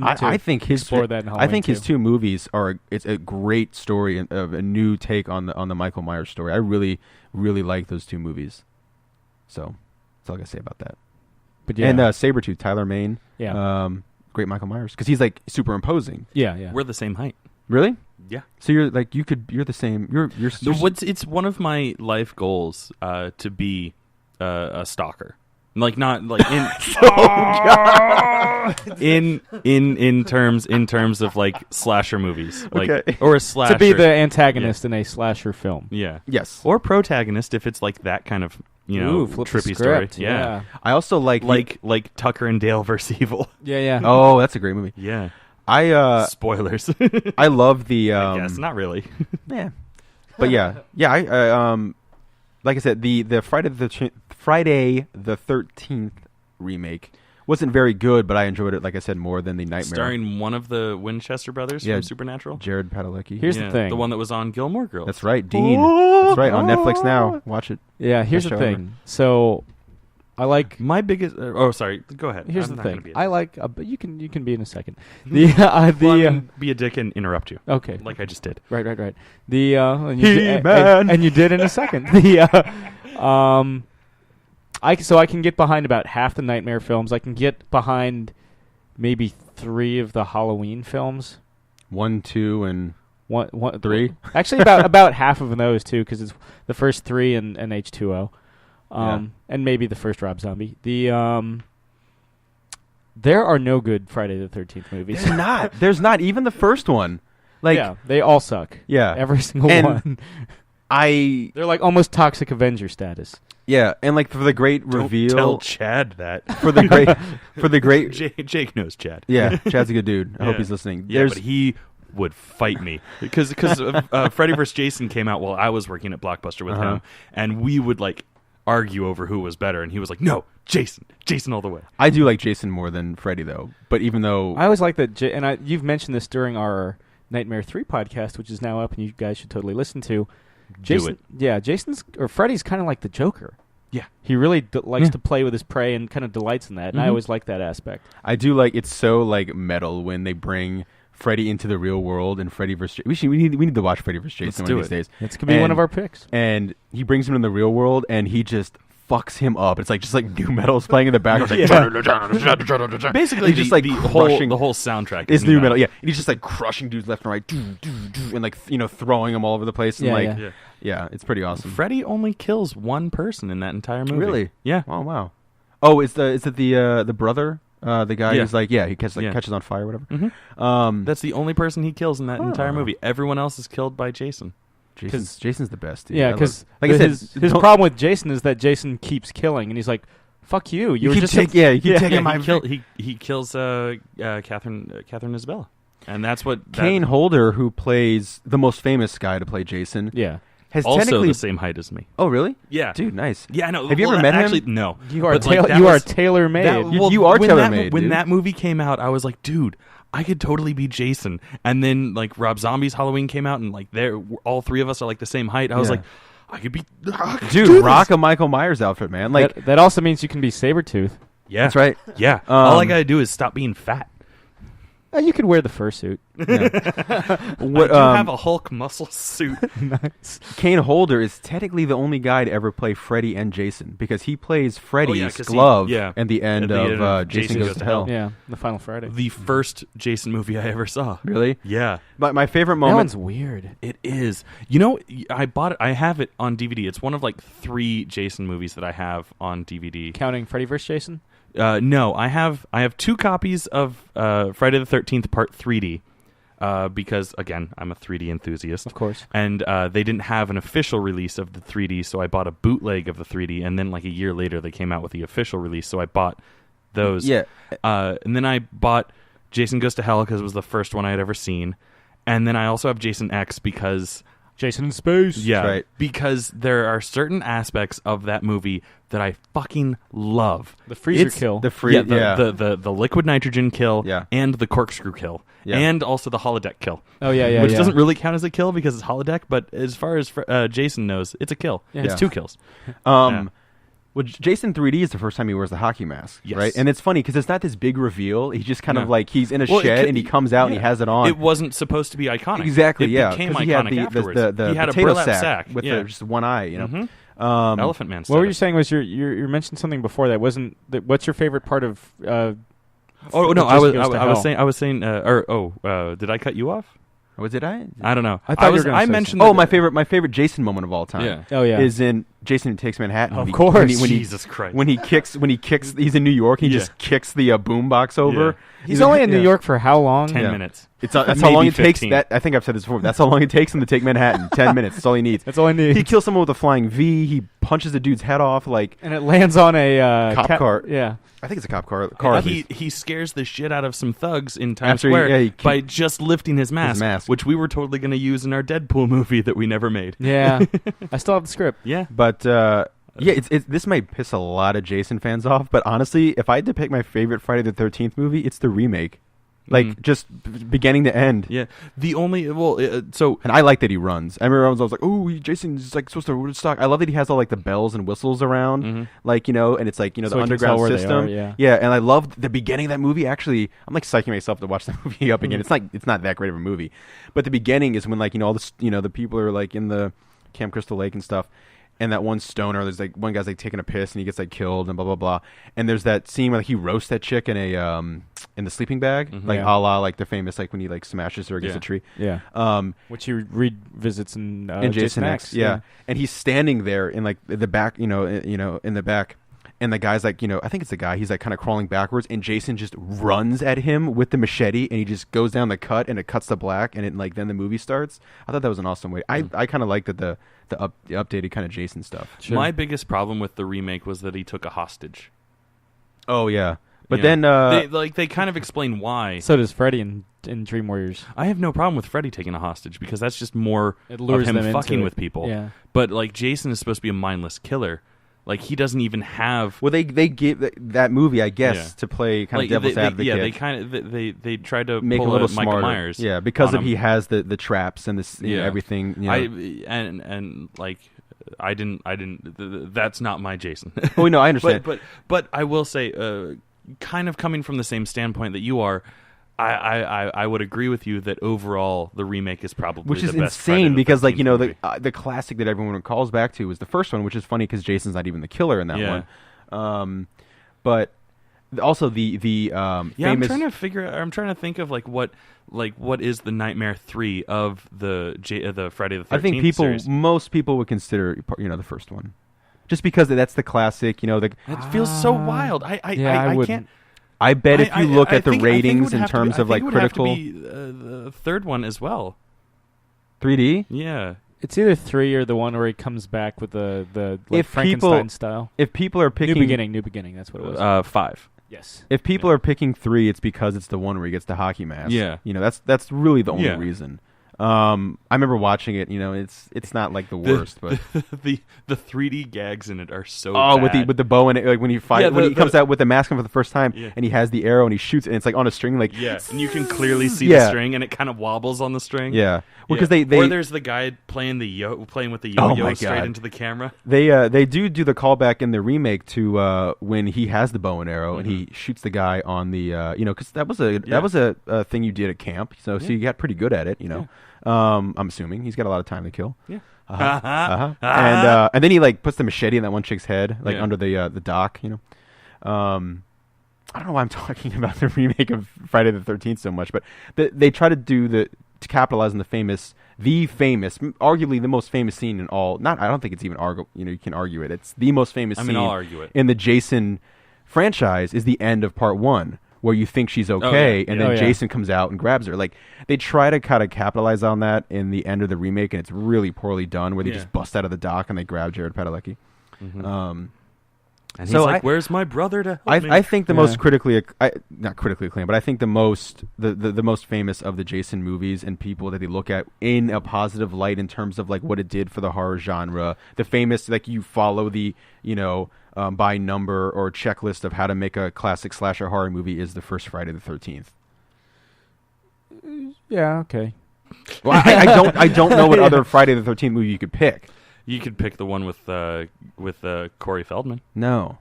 I think his explore that in Halloween his two movies it's a great story of a new take on the Michael Myers story. I really, really like those two movies. So that's all I gotta say about that. But yeah, and Sabretooth, Tyler Mane, great Michael Myers because he's like super imposing. Yeah. We're the same height. Really? Yeah. So you're the same. You're It's one of my life goals to be a stalker. Like not like in terms of like slasher movies, like Okay. or a slasher to be the antagonist in a slasher film. yeah, yes, or protagonist if it's like that kind of Ooh, flip the trippy story. script, Yeah. I also like Tucker and Dale versus Evil. Yeah. Oh, that's a great movie. Yeah. Spoilers. I I love the guess not really. yeah, but yeah. I like I said, the Friday the 13th remake wasn't very good, but I enjoyed it. Like I said, more than the Nightmare. Starring one of the Winchester brothers from Supernatural. Jared Padalecki. Here's the thing. The one that was on Gilmore Girls. That's right, Dean. That's right, on Netflix now. Watch it. Yeah, here's Best the show ever. thing. So, I like. My biggest. Sorry. Go ahead. Here's I'm the not gonna thing. be a I dick. like. But you can be in a second. Be a dick and interrupt you. Okay. Like I just did. Right. The and He-Man. and you did in a second. I can get behind about half the Nightmare films. I can get behind maybe 3 of the Halloween films. 1, 2, and One, 3. Actually, about half of those too, because it's the first 3 and H2O, and maybe the first Rob Zombie. There are no good Friday the 13th movies. There's not. There's not even the first one. Like yeah, they all suck. Yeah. Every single And one. They're like almost Toxic Avenger status. Yeah, and like for the great reveal. Don't tell Chad that. For the great. Jake knows Chad. Yeah, Chad's a good dude. I hope Yeah. he's listening. Yeah, but he would fight me because Freddy vs. Jason came out while I was working at Blockbuster with him, and we would like argue over who was better, and he was like, "No, Jason all the way." I do like Jason more than Freddy though, but even though I always like that, you've mentioned this during our Nightmare 3 podcast, which is now up, and you guys should totally listen to. Jason, yeah, Freddy's kind of like the Joker. Yeah, he really likes to play with his prey and kind of delights in that, and I always like that aspect. I do like it's so like metal when they bring Freddy into the real world and Freddy vs. We need to watch Freddy vs. Jason one of these days. It's gonna be one of our picks. And he brings him in the real world, and he just fucks him up. It's like just like new metal's playing in the background. Basically, just like the crushing whole soundtrack is new metal. Yeah, and he's just like crushing dudes left and right, and like throwing them all over the place. And yeah, it's pretty awesome. Freddy only kills one person in that entire movie. Really? Yeah. Oh wow. Oh, is it the brother? The guy who's like he catches on fire or whatever. That's the only person he kills in that entire movie. Everyone else is killed by Jason. Jason's the best, dude. Yeah, because like I said, his problem with Jason is that Jason keeps killing, and he's like, "Fuck you! You were just you keep taking my." He kills Catherine Isabella, and that's what Kane Holder, who plays the most famous guy to play Jason, has also technically the same height as me. Oh, really? Yeah, dude, nice. Yeah, I know. Have you ever met actually, him? No. You are tailor-made. You are tailor-made. When that movie came out, I was like, dude, I could totally be Jason. And then like Rob Zombie's Halloween came out, and like all three of us are like the same height. I was like, I could be. Dude, rock a Michael Myers outfit, man. Like that also means you can be Sabretooth. Yeah, that's right. Yeah, all I gotta do is stop being fat. You could wear the fursuit. I do have a Hulk muscle suit. Nice. Kane Holder is technically the only guy to ever play Freddy and Jason because he plays Freddy's glove at the end of Jason Goes to Hell. Yeah, the Final Friday. The first Jason movie I ever saw. Really? Yeah. But my favorite moment. That one's weird. It is. You know, I bought it. I have it on DVD. It's one of like 3 Jason movies that I have on DVD. Counting Freddy vs. Jason? No, I have 2 copies of Friday the 13th Part 3D because, again, I'm a 3D enthusiast. Of course. And they didn't have an official release of the 3D, so I bought a bootleg of the 3D, and then like a year later they came out with the official release, so I bought those. Yeah. And then I bought Jason Goes to Hell because it was the first one I had ever seen. And then I also have Jason X because... Jason in space. Yeah, right. Because there are certain aspects of that movie that I fucking love. The freezer kill. The liquid nitrogen kill, Yeah. and the corkscrew kill, Yeah. and also the holodeck kill. Oh, yeah. Which doesn't really count as a kill because it's holodeck, but as far as Jason knows, it's a kill. Yeah. It's 2 kills. Well, Jason 3D is the first time he wears the hockey mask, Yes. right? And it's funny because it's not this big reveal. He's just kind of like he's in a shed and he comes out and he has it on. It wasn't supposed to be iconic. Exactly, it yeah. became 'Cause iconic he had afterwards. the he had a potato burlap sack with just one eye, you know. Mm-hmm. Elephant Man. What were you saying? Was you mentioned something before that wasn't? What's your favorite part of? Oh no, I was saying. Did I cut you off? Was it I? I don't know. I thought you were gonna say mentioned. Oh, my favorite Jason moment of all time. Yeah. Oh yeah. Is in Jason Takes Manhattan. Of course. Jesus Christ. When he kicks, he's in New York. He just kicks the boombox over. Yeah. He's only in New York for how long? 10 minutes. That's how long it takes. 15. I think I've said this before. That's how long it takes him to take Manhattan. 10 minutes. That's all he needs. That's all I need. He kills someone with a flying V. He punches a dude's head off. And it lands on a cop car. Yeah. I think it's a cop car. He scares the shit out of some thugs in Times After Square by just lifting his mask, which we were totally going to use in our Deadpool movie that we never made. Yeah. I still have the script. Yeah. But this might piss a lot of Jason fans off, but honestly, if I had to pick my favorite Friday the 13th movie, it's the remake. Like, just beginning to end. Yeah. The only... and I like that he runs. I remember I was like, oh, Jason's like supposed to stock. I love that he has all like the bells and whistles around. Like, and it's like, the underground system. Yeah, and I love the beginning of that movie. Actually, I'm like psyching myself to watch that movie up again. It's not that great of a movie. But the beginning is when like, all this, the people are like in the Camp Crystal Lake and stuff. And that one stoner, there's like one guy's like taking a piss and he gets like killed and blah blah blah. And there's that scene where like, he roasts that chick in a in the sleeping bag, a la like the famous like when he like smashes her against a tree. Yeah. Which he revisits in Jason X. Yeah. And he's standing there in like the back, in the back. And the guy's like, I think it's the guy. He's like kind of crawling backwards, and Jason just runs at him with the machete, and he just goes down the cut, and it cuts to black, and it like then the movie starts. I thought that was an awesome way. I kind of like that the updated kind of Jason stuff. Sure. My biggest problem with the remake was that he took a hostage. Oh yeah, but then they kind of explain why. So does Freddy in Dream Warriors. I have no problem with Freddy taking a hostage because that's just more it lures of him them fucking into with people. Yeah. But like Jason is supposed to be a mindless killer. Like he doesn't even have. Well, they gave that movie, I guess, to play kind of devil's advocate. Yeah, they kind of they tried to make pull a little Michael smarter. Myers. Yeah, because he has the traps and this everything. I didn't. That's not my Jason. Oh no, I understand. but I will say, kind of coming from the same standpoint that you are. I would agree with you that overall the remake is probably which is the best insane because like movie. the classic that everyone calls back to is the first one, which is funny because Jason's not even the killer in that one. But also the famous. I'm trying to think of what is the Nightmare 3 of the Friday the 13th I think series. most people would consider the first one, just because that's the classic. It feels so wild. I can't. I bet if you look at the ratings in terms of like critical, the third one as well. 3D. Yeah, It's either 3 or the one where he comes back with the like If Frankenstein people- style. If people are picking New beginning. That's what it was. 5. Yes. If people are picking 3, it's because it's the one where he gets the hockey mask. Yeah. That's really the only Yeah. reason. I remember watching it. It's not like the worst, but the 3D gags in it are so with the bow and like when he fight Yeah, when he comes out with the mask on for the first time Yeah. and he has the arrow and he shoots and it's like on a string like and you can clearly see Yeah. the string and it kind of wobbles on the string. yeah. Well, because Yeah. they or there's the guy playing with the Oh yo-yo my straight God. into the camera. they do the callback in the remake to when he has the bow and arrow and Mm-hmm. he shoots the guy on the because that was a thing you did at camp, so you got pretty good at it. I'm assuming he's got a lot of time to kill. Yeah. And then he like puts the machete in that one chick's head, like Yeah. under the dock. I don't know why I'm talking about the remake of Friday the 13th so much, but they try to to capitalize on the famous, arguably the most famous scene in all. Not, I don't think it's even you can argue it. It's the most famous scene. I'll argue it. In the Jason franchise is the end of part 1. Where you think she's okay, and then Jason comes out and grabs her. Like they try to kind of capitalize on that in the end of the remake, and it's really poorly done. Where they just bust out of the dock and they grab Jared Padalecki. Mm-hmm. And he's so like, "Where's my brother to help me?" I think the most not critically acclaimed, but I think the most famous of the Jason movies and people that they look at in a positive light in terms of like what it did for the horror genre. The famous, like you follow the by number or checklist of how to make a classic slasher horror movie is the first Friday the 13th. Yeah. Okay. Well, I don't know what other Friday the 13th movie you could pick. You could pick the one with Corey Feldman No.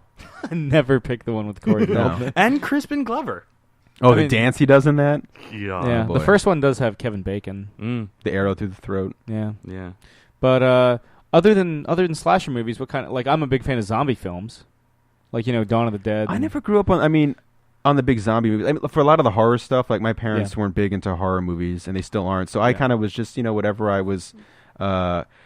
Never pick the one with Corey Feldman. and Crispin Glover. Oh, I the mean- dance he does in that? Yeah, boy. the first one does have Kevin Bacon. The arrow through the throat. Yeah, Yeah. but other than slasher movies, what kind of I'm a big fan of zombie films, like Dawn of the Dead. I never grew up on the big zombie movies. For a lot of the horror stuff, like my parents weren't big into horror movies, and they still aren't. So I kind of was just, whatever I was.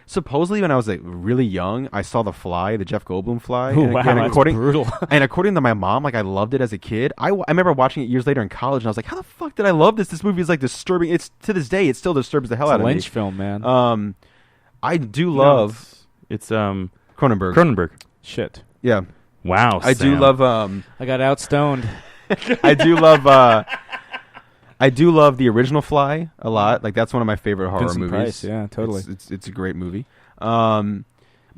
Supposedly, when I was like really young, I saw The Fly, the Jeff Goldblum Fly. Ooh, and, wow, and that's according, brutal. and according to my mom, like I loved it as a kid. I remember watching it years later in college, and I was like, "How the fuck did I love this? This movie is like disturbing. It's to this day, it still disturbs the hell It's out a of me." Lynch film, man. I do love It's Cronenberg. Cronenberg. Shit. Yeah, Wow. I do Sam. love. I got outstoned. I do love. I do love the original Fly a lot. Like that's one of my favorite horror Vincent movies. Price, yeah, totally. It's a great movie. But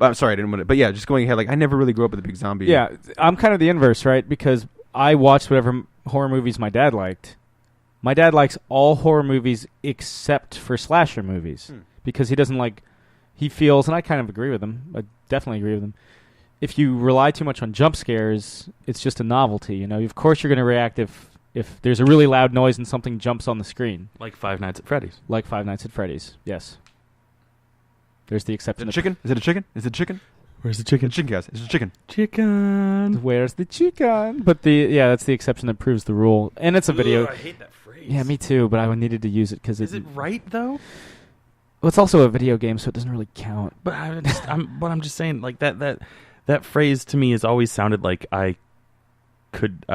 I'm sorry, I didn't want to. But yeah, just going ahead. Like I never really grew up with a big zombie. Yeah, I'm kind of the inverse, right? Because I watched whatever horror movies my dad liked. My dad likes all horror movies except for slasher movies because he doesn't like. He feels, and I kind of agree with him. I definitely agree with him. If you rely too much on jump scares, it's just a novelty. Of course, you're going to react if there's a really loud noise and something jumps on the screen, Like Five Nights at Freddy's. like Five Nights at Freddy's. Yes. There's the Is exception. it a chicken? Is it a chicken? Is it a chicken? Where's the It's chicken? a chicken, guys. It's a chicken. Chicken. Where's the chicken? But that's the exception that proves the rule, and it's a video. I hate that phrase. Yeah, me too. But I needed to use it because Is it right though? Well, it's also a video game, so it doesn't really count. But I'm just saying, like that phrase to me has always sounded like I couldn't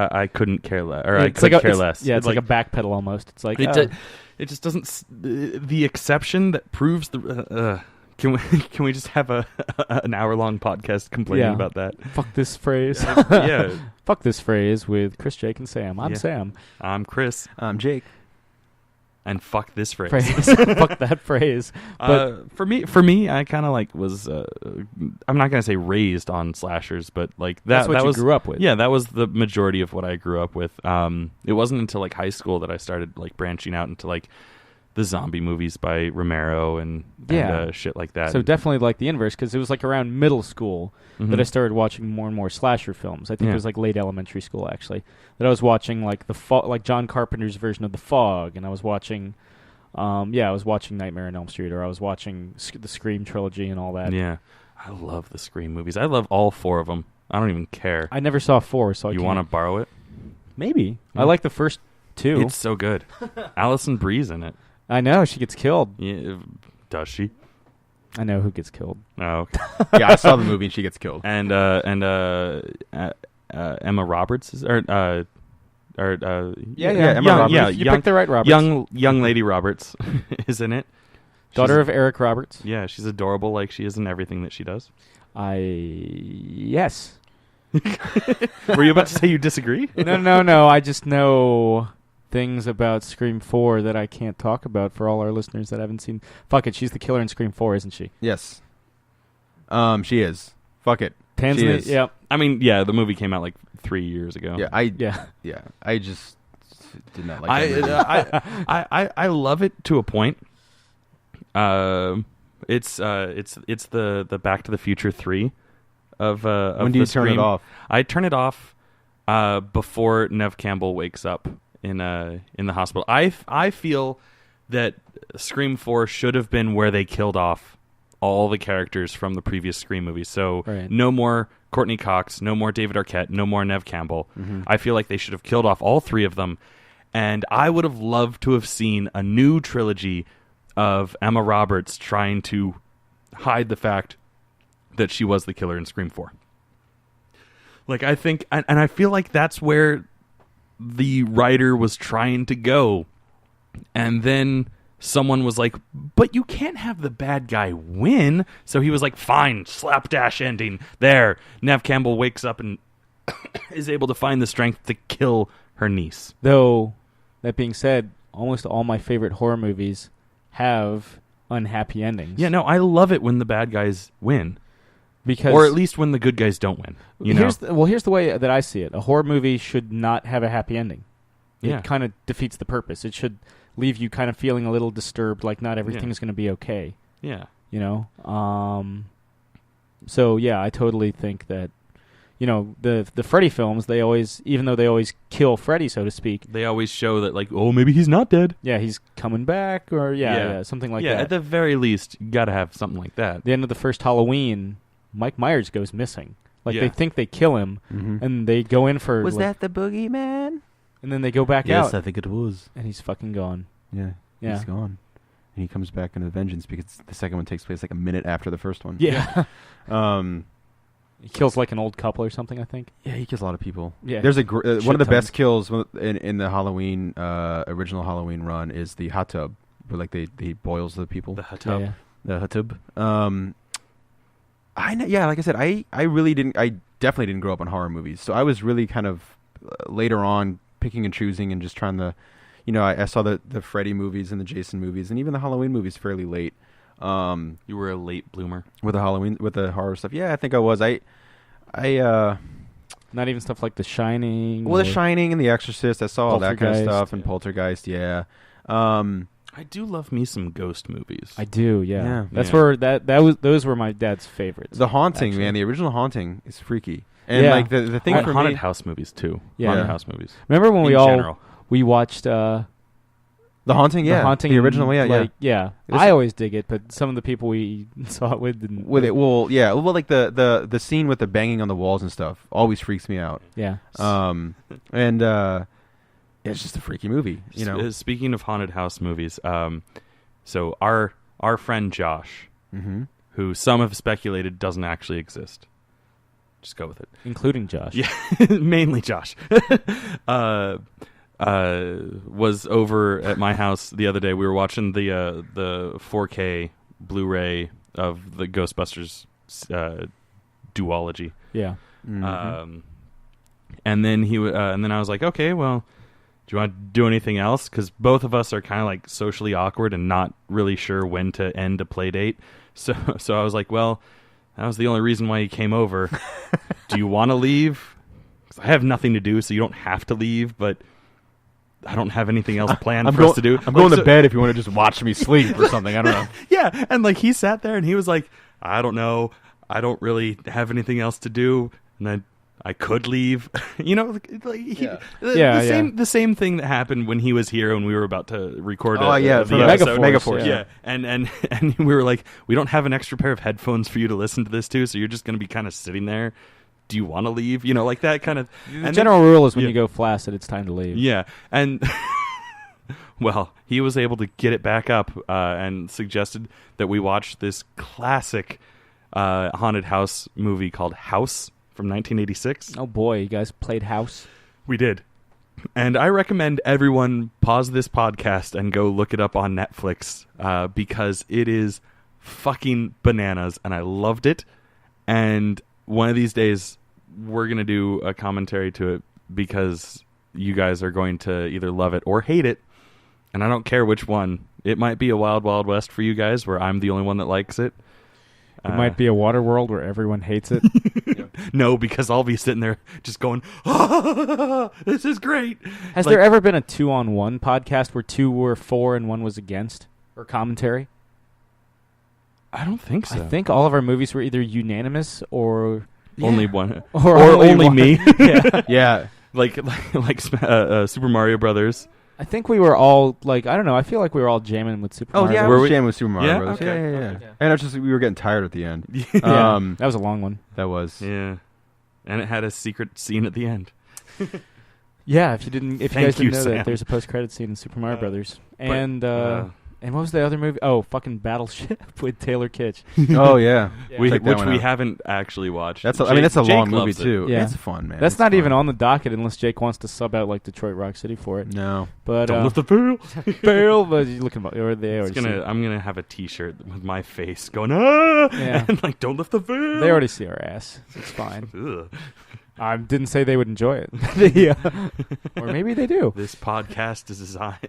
care less, or I could care less. Yeah, it's like a backpedal almost. It's like it just doesn't. The exception that proves the. Can we just have an hour-long podcast complaining about that? Fuck this phrase. Yeah. Fuck this phrase with Chris, Jake, and Sam. I'm Sam. I'm Chris. I'm Jake. And fuck this phrase. Fuck that phrase. But for me, I kind of was. I'm not gonna say raised on slashers, but that's what you grew up with. Yeah, that was the majority of what I grew up with. It wasn't until high school that I started branching out into the zombie movies by Romero and shit like that. So definitely the inverse, because it was around middle school that I started watching more and more slasher films. I think it was late elementary school actually that I was watching like John Carpenter's version of The Fog, and I was watching Nightmare on Elm Street, or I was watching the Scream trilogy and all that. Yeah, I love the Scream movies. I love all 4 of them. I don't even care. I never saw 4, so you want to borrow it? Maybe. Yeah. I like the first 2. It's so good. Allison Bree's in it. I know she gets killed. Yeah, does she? I know who gets killed. Oh, okay. Yeah, I saw the movie and she gets killed. And Emma Roberts Emma Roberts. You picked the right Roberts. young lady Roberts is in it. Daughter of Eric Roberts. Yeah, she's adorable like she is in everything that she does. Yes. Were you about to say you disagree? No. I just know things about Scream 4 that I can't talk about for all our listeners that haven't seen. Fuck it, she's the killer in Scream 4, isn't she? Yes. She is. Fuck it. Tanzania, She is. yep. I mean, yeah, the movie came out like 3 years ago. Yeah. I just did not like that movie. I love it to a point. It's the Back to the Future 3 of When do you turn it off? I turn it off before Nev Campbell wakes up in the hospital. I feel that Scream 4 should have been where they killed off all the characters from the previous Scream movies. So no more Courtney Cox, no more David Arquette, no more Nev Campbell. Mm-hmm. I feel like they should have killed off all three of them. And I would have loved to have seen a new trilogy of Emma Roberts trying to hide the fact that she was the killer in Scream 4. Like, I think, and I feel like that's where the writer was trying to go. And then someone was like, but you can't have the bad guy win. So he was like, fine, slapdash ending. There, Nev Campbell wakes up and is able to find the strength to kill her niece. Though, that being said, almost all my favorite horror movies have unhappy endings. Yeah, no, I love it when the bad guys win. Because, or at least when the good guys don't win. Here's the way that I see it. A horror movie should not have a happy ending. It kind of defeats the purpose. It should leave you kind of feeling a little disturbed, like not everything's going to be okay. Yeah. You know? So, yeah, I totally think that, you know, the Freddy films, they always, even though they always kill Freddy, so to speak, they always show that, like, oh, maybe he's not dead. Yeah, he's coming back, or something like that. Yeah, at the very least, you got to have something like that. At the end of the first Halloween, Mike Myers goes missing. Like, they think they kill him, and they go in for... Was that the boogeyman? And then they go back out. Yes, I think it was. And he's fucking gone. Yeah, he's gone. And he comes back into Vengeance because the second one takes place like a minute after the first one. Yeah. He kills like an old couple or something, I think. Yeah, he kills a lot of people. Yeah. There's one of the best kills in the Halloween original Halloween run is the hot tub, where like he boils the people. The hot tub. Yeah. The hot tub. Like I said, I definitely didn't grow up on horror movies, so I was really kind of later on picking and choosing and just trying to, you know, I saw the Freddy movies and the Jason movies and even the Halloween movies fairly late. You were a late bloomer with the horror stuff. Yeah, I think I was. I not even stuff like The Shining. Well, The Shining and The Exorcist. I saw all that kind of stuff and Poltergeist. Yeah. I do love me some ghost movies. I do. Yeah. That's where those were my dad's favorites. The Haunting, actually. Man. The original Haunting is freaky. And like the thing for haunted me, house movies too. Yeah. Haunted house movies. Remember when we watched The Haunting, The Haunting, the original, yeah. I always dig it, but some of the people we saw it with didn't. With it, like the scene with the banging on the walls and stuff always freaks me out. Yeah. And it's just a freaky movie, you know. Speaking of haunted house movies, so our friend Josh, who some have speculated doesn't actually exist. Just go with it. Including Josh. Yeah, mainly Josh. Was over at my house the other day. We were watching the 4K Blu-ray of the Ghostbusters duology. Yeah. And then and then I was like, okay, well, do you want to do anything else? Because both of us are kind of like socially awkward and not really sure when to end a play date. So I was like, well, that was the only reason why he came over. Do you want to leave? Because I have nothing to do, so you don't have to leave, but I don't have anything else planned for us to do. I'm going to bed if you want to just watch me sleep or something. I don't know. Yeah, and like he sat there and he was like, I don't know. I don't really have anything else to do. And I could leave. You know, the same thing that happened when he was here when we were about to record the episode. Megaforce. Yeah. And we were like, we don't have an extra pair of headphones for you to listen to this to, so you're just going to be kind of sitting there. Do you want to leave? You know, like that kind of... The general rule is when you go flaccid, it's time to leave. Yeah, and... well, he was able to get it back up and suggested that we watch this classic haunted house movie called House from 1986. Oh boy, you guys played House? We did. And I recommend everyone pause this podcast and go look it up on Netflix because it is fucking bananas, and I loved it. And one of these days, we're going to do a commentary to it because you guys are going to either love it or hate it. And I don't care which one. It might be a Wild Wild West for you guys where I'm the only one that likes it. It might be a Waterworld where everyone hates it. No, because I'll be sitting there just going, oh, this is great. Has there ever been a 2-on-1 podcast where 2 were for and 1 was against? Or commentary? I don't think so. I think all of our movies were either unanimous or... Only one. Or only one. me. Yeah. Yeah. like Super Mario Brothers. I think we were all, I don't know, I feel like we were all jamming with Super Mario. Oh, yeah, Were we we? jamming with Super Mario Yeah? Bros. Okay. Yeah. And it's just we were getting tired at the end. Yeah, that was a long one. That was. Yeah. And it had a secret scene at the end. Yeah, if you guys Thank didn't you, know Sam. that, there's a post-credit scene in Super Mario Brothers. But, And what was the other movie? Oh, fucking Battleship with Taylor Kitsch. Oh, yeah. Yeah. Check that which one we out. haven't actually watched. That's that's a Jake long movie, loves it. too. Yeah. It's fun, man. That's It's not fun. even on the docket unless Jake wants to sub out Detroit Rock City for it. No. But Don't lift the veil. Bill, but you're looking about or they already see it. I'm gonna have a T-shirt with my face going Yeah. and don't lift the veil. They already see our ass. It's fine. Ugh. I didn't say they would enjoy it. Yeah. Or maybe they do. This podcast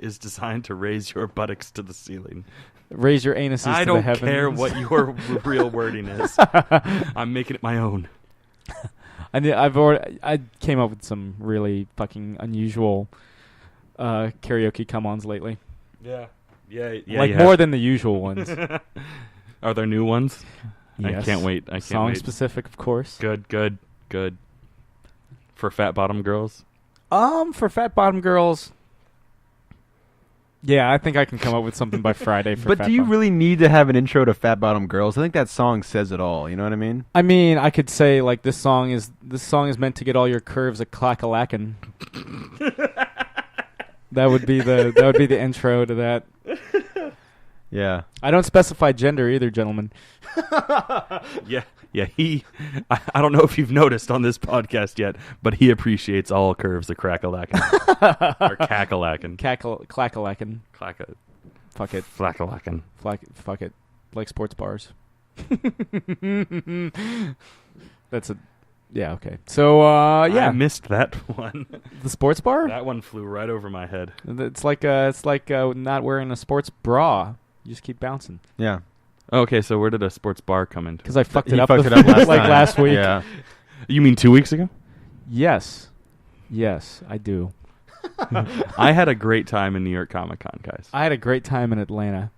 is designed to raise your buttocks to the ceiling. Raise your anuses I to the don't heavens. care what your real wording is. I'm making it my own. I came up with some really fucking unusual karaoke come-ons lately. Yeah. More than the usual ones. Are there new ones? Yes. I can't wait. Song specific, of course. Good. For fat bottom girls? For fat bottom girls. Yeah, I think I can come up with something by Friday for But fat do you bottom. really need to have an intro to Fat Bottom Girls? I think that song says it all. You know what I mean? I mean, I could say this song is meant to get all your curves a clack-a-lackin'. That would be the intro to that. Yeah. I don't specify gender either, gentlemen. Yeah. I don't know if you've noticed on this podcast yet, but he appreciates all curves of crack-a-lackin'. Or cack-a-lackin'. Clack-a-lackin'. Fuck it. Flack-a-lackin'. Fuck it. Like sports bars. That's a... Yeah, okay. So, yeah. I missed that one. The sports bar? That one flew right over my head. It's like not wearing a sports bra. You just keep bouncing. Yeah. Okay, so where did a sports bar come into? Because I fucked it He up, fucked it up last time. last week. Yeah. You mean 2 weeks ago? Yes, I do. I had a great time in New York Comic Con, guys. I had a great time in Atlanta.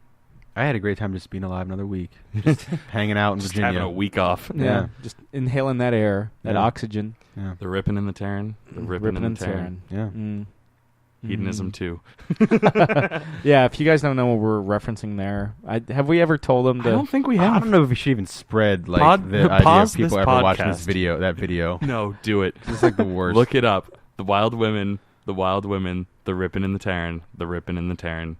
I had a great time just being alive another week. Just hanging out in Just Virginia. having a week off. Yeah. Just inhaling that air, that Yeah. oxygen. Yeah. The ripping and the tearing. The ripping and the tearing. Yeah. Mm. Hedonism too. Yeah, if you guys don't know what we're referencing there, have we ever told them I to... don't think we I have. don't know if we should even spread the idea pause of people this ever watching podcast. that video. No, do it. It's like the worst. Look it up. The wild women, the ripping and the tearing, the ripping and the tearing.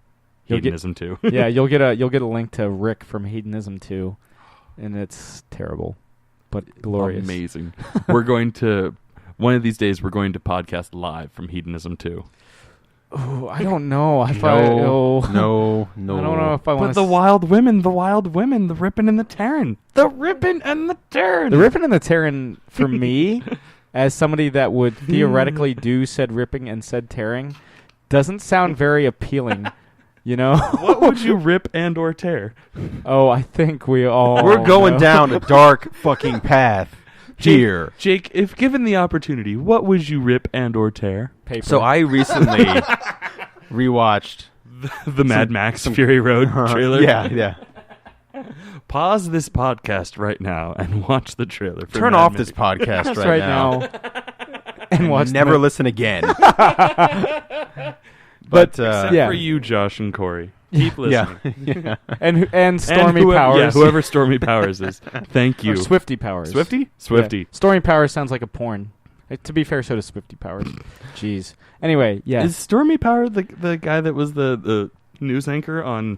You'll get- Hedonism too. Yeah, you'll get a link to Rick from Hedonism 2, and it's terrible, but glorious. Amazing. One of these days we're going to podcast live from Hedonism 2. Oh, I don't know. No. I don't know if I want But the wild women, the ripping and the tearing. The ripping and the tearing. The ripping and the tearing, for me, as somebody that would theoretically do said ripping and said tearing, doesn't sound very appealing. You know? What would you rip and or tear? Oh, I think we all... We're going know. down a dark fucking path here. Jake, if given the opportunity, what would you rip and or tear? Paper. So I recently rewatched. The Mad Max Fury Road trailer? Yeah. Pause this podcast right now and watch the trailer. For Turn Mad off Max. this podcast That's right now. and watch Never the- listen again. But, Except yeah. for you, Josh and Corey. Keep listening. Yeah. And Stormy Powers. Yeah, whoever Stormy Powers is. Thank you. Or Swifty Powers. Swifty? Swifty. Yeah. Stormy Powers sounds like a porn. To be fair, so does Swifty Powers. Jeez. Anyway, yeah. Is Stormy Power the guy that was the news anchor on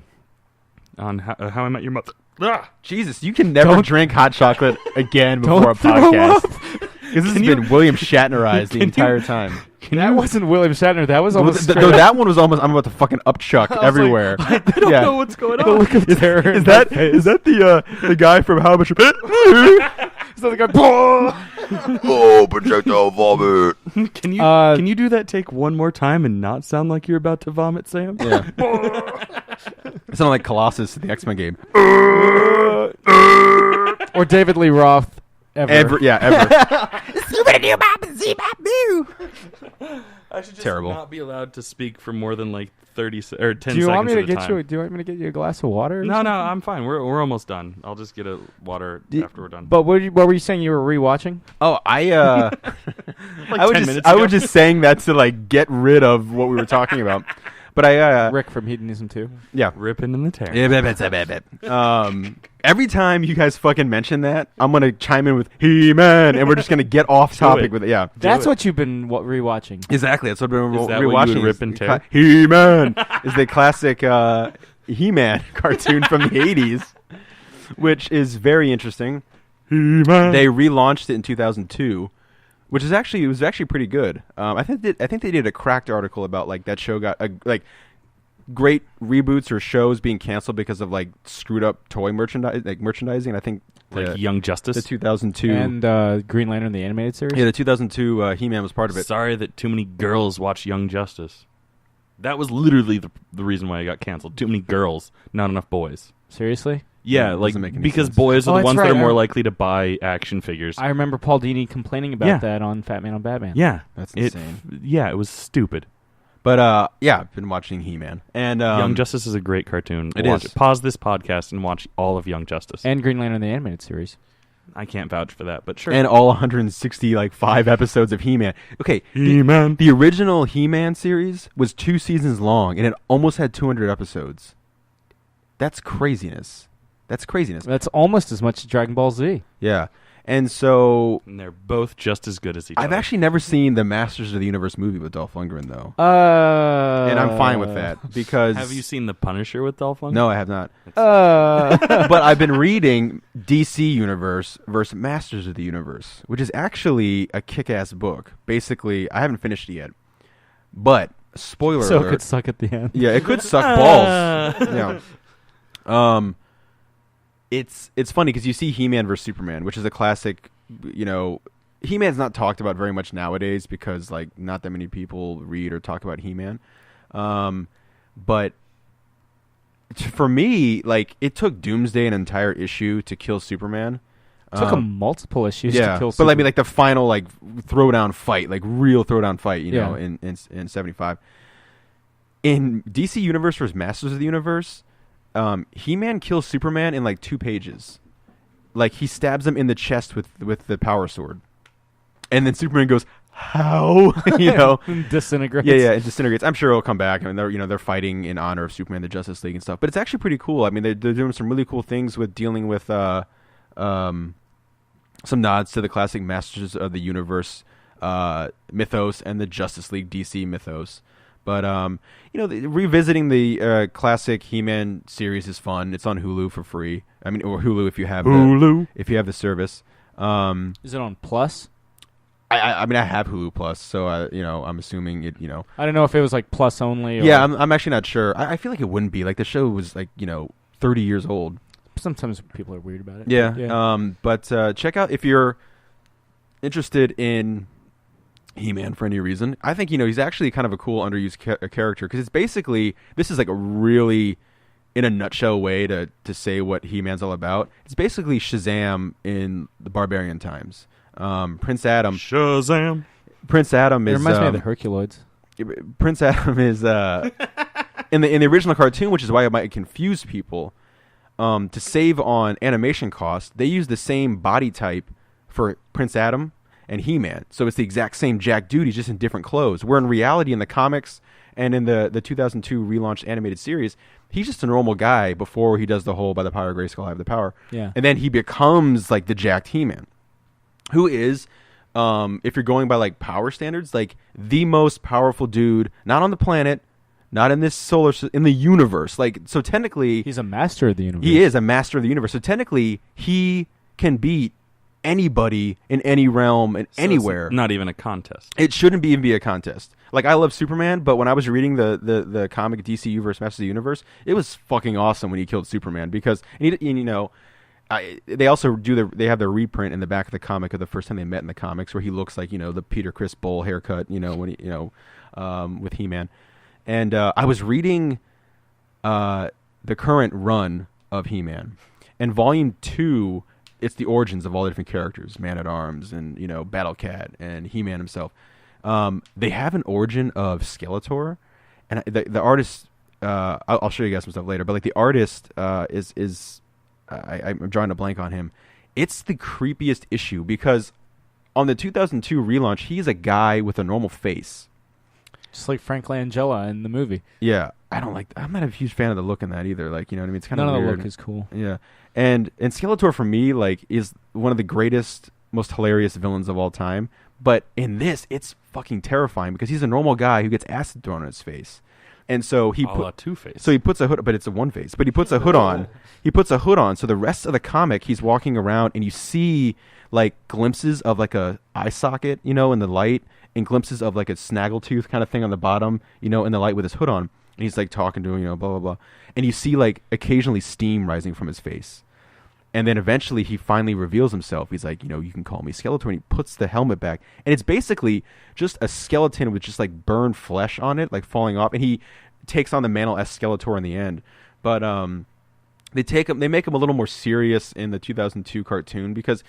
How I Met Your Mother? Ah! Jesus, you can never drink hot chocolate again before a Don't throw podcast. This has been William Shatnerized the entire time. That wasn't William Shatner. That was almost that one was almost. I'm about to fucking upchuck everywhere. I don't know what's going on. The look of terror. Is that the guy from How Much? Is that the guy? Oh, projectile vomit. Can you do that take one more time and not sound like you're about to vomit, Sam? Yeah. It sounded like Colossus in the X-Men game. Or David Lee Roth. Ever. I should just Terrible. not be allowed to speak for more than like 10 seconds. Do you want me to at a get time. you? Do you want me to get you a glass of water? Or No, something? I'm fine. We're almost done. I'll just get a water after we're done. But what were you saying? You were rewatching? Oh, Like I 10 minutes was ago. just saying that to like get rid of what we were talking about. But Rick from Hedonism 2. yeah. Ripping in the tear. Every time you guys fucking mention that, I'm gonna chime in with He-Man, and we're just gonna get off topic with it. Yeah, That's what you've been rewatching. exactly. That's what we're Is that rewatching. what you would rip and tear? He-Man is the classic He-Man cartoon from the '80s, which is very interesting. He-Man. They relaunched it in 2002, which is actually pretty good. I think they did a cracked article about like that show got great reboots or shows being canceled because of like screwed up toy merchandising. I think Like Young Justice. the 2002 And Green Lantern, the animated series? the 2002 He-Man was part of it. Sorry that too many girls watch Young Justice. That was literally the reason why it got canceled. Too many girls, not enough boys. Seriously? Yeah, It like doesn't make any because sense. boys are Oh, the that's ones right. that are more I- likely to buy action figures. I remember Paul Dini complaining about Yeah. that on Fat Man on Batman. Yeah, That's insane. It was stupid. But yeah, I've been watching He-Man and Young Justice is a great cartoon. It Watch is. it. Pause this podcast and watch all of Young Justice. And Green Lantern, the animated series. I can't vouch for that, but sure. and all 160 like 5 episodes of He-Man. Okay, He-Man. the original He-Man series was 2 seasons long, and it almost had 200 episodes. That's craziness. That's almost as much as Dragon Ball Z. Yeah. And so And they're both just as good as each other. I've actually never seen the Masters of the Universe movie with Dolph Lundgren though. And I'm fine with that because Have you seen The Punisher with Dolph Lundgren? No, I have not. Uh, But I've been reading DC Universe versus Masters of the Universe, which is actually a kick-ass book. Basically, I haven't finished it yet. But spoiler so alert. it could suck at the end. Yeah, it could suck balls. Yeah. It's funny because you see He-Man versus Superman, which is a classic. You know, He-Man's not talked about very much nowadays because like not that many people read or talk about He-Man. But for me, like it took Doomsday an entire issue to kill Superman. It took him multiple issues to kill but I Superman. mean, like the final like throwdown fight, like real throwdown fight, you know, Yeah. in 75. In DC Universe versus Masters of the Universe, He-Man kills Superman in like 2 pages. Like he stabs him in the chest with the power sword, and then Superman goes, "How?" You know. Disintegrates. Yeah, it disintegrates. I'm sure it'll come back. I mean, they're fighting in honor of Superman, the Justice League, and stuff. But it's actually pretty cool. I mean, they're doing some really cool things with dealing with some nods to the classic Masters of the Universe mythos and the Justice League DC mythos. But revisiting the classic He-Man series is fun. It's on Hulu for free. I mean, or Hulu if you have the service. Is it on Plus? I mean, I have Hulu Plus, so I'm assuming it. I don't know if it was like Plus only. Or Yeah, I'm actually not sure. I feel like it wouldn't be. Like the show was like 30 years old. Sometimes people are weird about it. Yeah. But check out if you're interested in He-Man for any reason. I think he's actually kind of a cool underused character because it's basically this is like a really in a nutshell way to say what He-Man's all about. It's basically Shazam in the barbarian times. Prince Adam. Shazam. Prince Adam It is. reminds me of the Herculoids. Prince Adam is in the original cartoon, which is why it might confuse people. To save on animation costs, they use the same body type for Prince Adam and He-Man. So it's the exact same Jack Duty, just in different clothes. Where in reality, in the comics and in the 2002 relaunched animated series, he's just a normal guy before he does the whole by the power of Grayskull I have the power. Yeah. And then he becomes like the jacked He-Man, who is, if you're going by like power standards, like the most powerful dude, not on the planet, not in this in the universe. Like, so technically, He's a master of the universe. he is a master of the universe. So technically, he can beat anybody in any realm and So anywhere. it's not even a contest. It shouldn't even be a contest. Like, I love Superman, but when I was reading the comic DCU versus Masters of the Universe, it was fucking awesome when he killed Superman because, they also they have their reprint in the back of the comic of the first time they met in the comics where he looks like, the Peter Criss bowl haircut, when he, with He-Man. And I was reading the current run of He-Man. And Volume 2, it's the origins of all the different characters, Man-at-Arms and, Battle Cat and He-Man himself. They have an origin of Skeletor. And the artist, I'll show you guys some stuff later, but like the artist I'm drawing a blank on him. It's the creepiest issue because on the 2002 relaunch, he's a guy with a normal face. Just like Frank Langella in the movie. Yeah, I'm not a huge fan of the look in that either. Like, you know what I mean? It's kind of weird. None of the look is cool. Yeah, and Skeletor for me, like, is one of the greatest, most hilarious villains of all time. But in this, it's fucking terrifying because he's a normal guy who gets acid thrown in his face. And so he Two-Face. So he puts a hood, but it's a one face. But he puts a hood on. He puts a hood on. So the rest of the comic, he's walking around, and you see like glimpses of like a eye socket, in the light, and glimpses of like a snaggletooth kind of thing on the bottom, in the light with his hood on. And he's like talking to him, blah blah blah. And you see like occasionally steam rising from his face. And then eventually he finally reveals himself. He's like, you can call me Skeletor. And he puts the helmet back. And it's basically just a skeleton with just like burned flesh on it, like falling off. And he takes on the mantle as Skeletor in the end. But they make him a little more serious in the 2002 cartoon because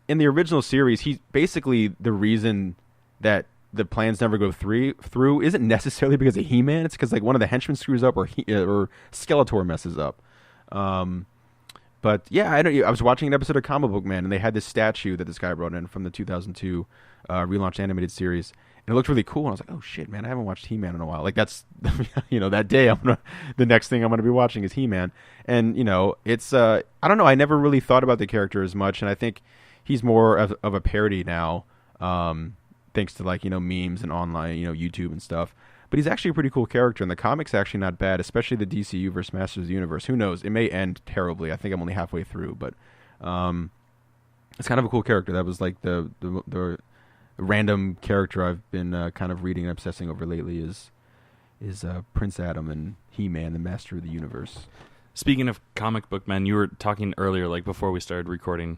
in the original series, he's basically the reason that the plans never go through isn't necessarily because of He-Man. It's because like one of the henchmen screws up or Skeletor messes up. But yeah, I was watching an episode of Comic Book Man, and they had this statue that this guy brought in from the 2002 relaunched animated series, and it looked really cool. And I was like, "Oh shit, man! I haven't watched He-Man in a while." Like that's, that day the next thing I'm gonna be watching is He-Man, and it's I don't know. I never really thought about the character as much, and I think he's more of a parody now, thanks to like memes and online YouTube and stuff. But he's actually a pretty cool character, and the comic's actually not bad, especially the DCU versus Masters of the Universe. Who knows? It may end terribly. I think I'm only halfway through, but it's kind of a cool character. That was like the random character I've been kind of reading and obsessing over lately is Prince Adam and He-Man, the Master of the Universe. Speaking of comic book men, you were talking earlier, like before we started recording.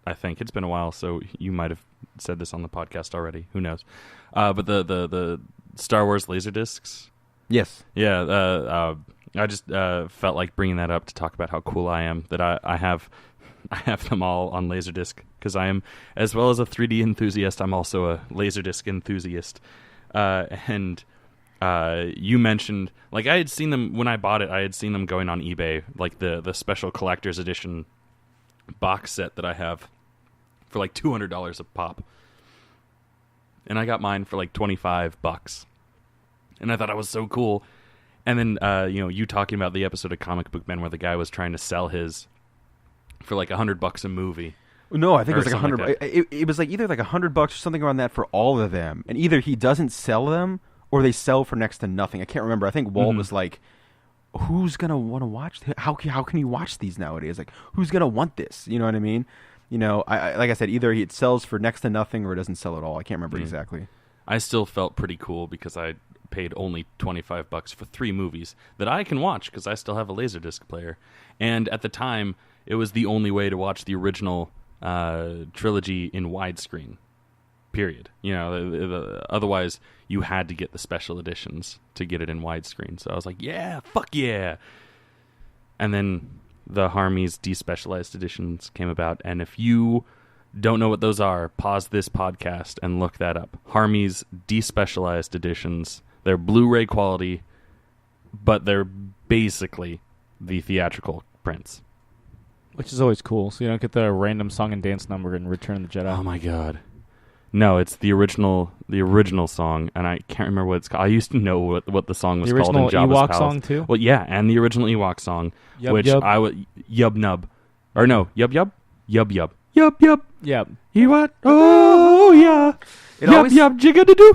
I think it's been a while, so you might have said this on the podcast already. Who knows? But the Star Wars Laserdiscs. Yes. Yeah. I just felt like bringing that up to talk about how cool I am that I have them all on Laserdisc because I am, as well as a 3D enthusiast, I'm also a Laserdisc enthusiast. And you mentioned, like, I had seen them when I bought it. I had seen them going on eBay, like the special collector's edition box set that I have for like $200 a pop. And I got mine for like $25, and I thought I was so cool. And then you talking about the episode of Comic Book Men where the guy was trying to sell his for like $100 a movie. No, I think it was like $100. Like it was like either like $100 or something around that for all of them, and either he doesn't sell them or they sell for next to nothing. I can't remember. I think Walt was like, "Who's gonna want to watch? How can you watch these nowadays? Like, who's gonna want this? You know what I mean?" I like I said, either it sells for next to nothing or it doesn't sell at all. I can't remember exactly. I still felt pretty cool because I paid only $25 for 3 movies that I can watch because I still have a Laserdisc player. And at the time, it was the only way to watch the original trilogy in widescreen, period. Otherwise, you had to get the special editions to get it in widescreen. So I was like, yeah, fuck yeah. And then the Harmy's despecialized editions came about, and if you don't know what those are, pause this podcast and look that up. Harmy's despecialized editions, they're Blu-ray quality, but they're basically the theatrical prints. Which is always cool, so you don't get the random song and dance number in Return of the Jedi. Oh my god. No, it's the original song, and I can't remember what it's called. I used to know what the song was called in Jabba's Ewok Palace. song too? Well, yeah, and the original Ewok song, Yub which Yub. I would Yub Nub, or no, Yub Yub, Yub Yub, Yub Yub, Yeah. Ewok. Oh yeah. jigga-da-doo.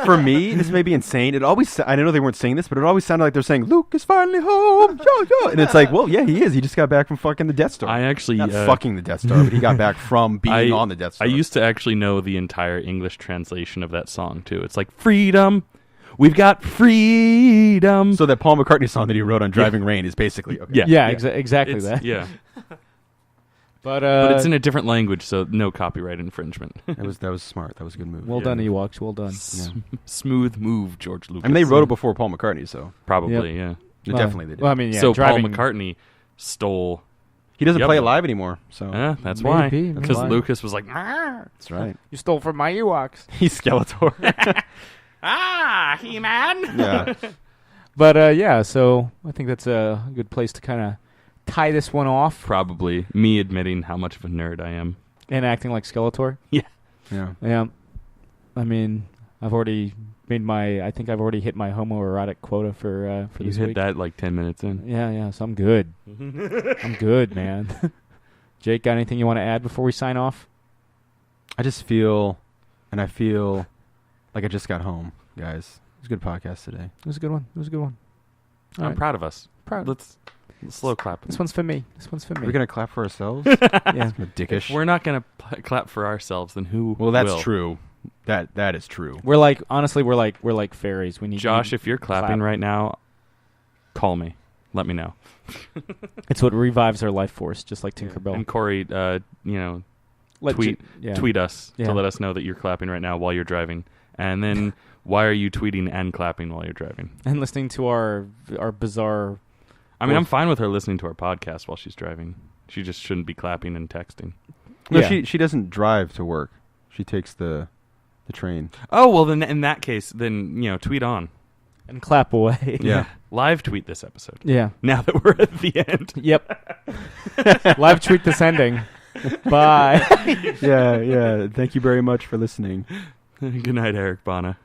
For me, this may be insane. It always, I know they weren't saying this, but it always sounded like they're saying, Luke is finally home. Yo. And it's like, well, yeah, he is. He just got back from fucking the Death Star. I actually... Not fucking the Death Star, but he got back from being on the Death Star. I used to actually know the entire English translation of that song, too. It's like, freedom. We've got freedom. So that Paul McCartney song that he wrote on Driving Rain is basically... Okay. Yeah. Exactly that. Yeah. But it's in a different language, so no copyright infringement. That was smart. That was a good move. Well done, Ewoks. Well done. Smooth move, George Lucas. I mean, they wrote it before Paul McCartney, so... Probably, yeah. Definitely they did. Well, I mean, yeah. So Paul McCartney stole... He doesn't play it live anymore, so... Yeah, that's Maybe, why. Because maybe. Lucas was like... "Arr." That's right. You stole from my Ewoks. He's Skeletor. He-Man! Yeah. But, yeah, so I think that's a good place to kind of tie this one off. Probably me admitting how much of a nerd I am. And acting like Skeletor. Yeah. Yeah. I mean, I've already hit my homoerotic quota for You this hit week. that like 10 minutes in. Yeah, so I'm good. I'm good, man. Jake, got anything you want to add before we sign off? I just feel like I just got home, guys. It was a good podcast today. It was a good one. All I'm right. proud of us. Proud. Let's slow clap. This one's for me. Are we gonna clap for ourselves? Yeah. Dickish. If we're not going to clap for ourselves, then who Well, that's will? true. That is true. We're like, honestly, we're like fairies. We need Josh, if you're clapping clap. right now, call me. Let me know. It's what revives our life force, just like Tinkerbell. And Corey, tweet tweet us Yeah. to let us know that you're clapping right now while you're driving. And then why are you tweeting and clapping while you're driving? And listening to our bizarre... I mean, I'm fine with her listening to our podcast while she's driving. She just shouldn't be clapping and texting. No, Yeah. she doesn't drive to work. She takes the train. Oh, well, then in that case, then, tweet on. And clap away. Yeah. Live tweet this episode. Yeah. Now that we're at the end. Yep. Live tweet this ending. Bye. Yeah. Thank you very much for listening. Good night, Eric Bana.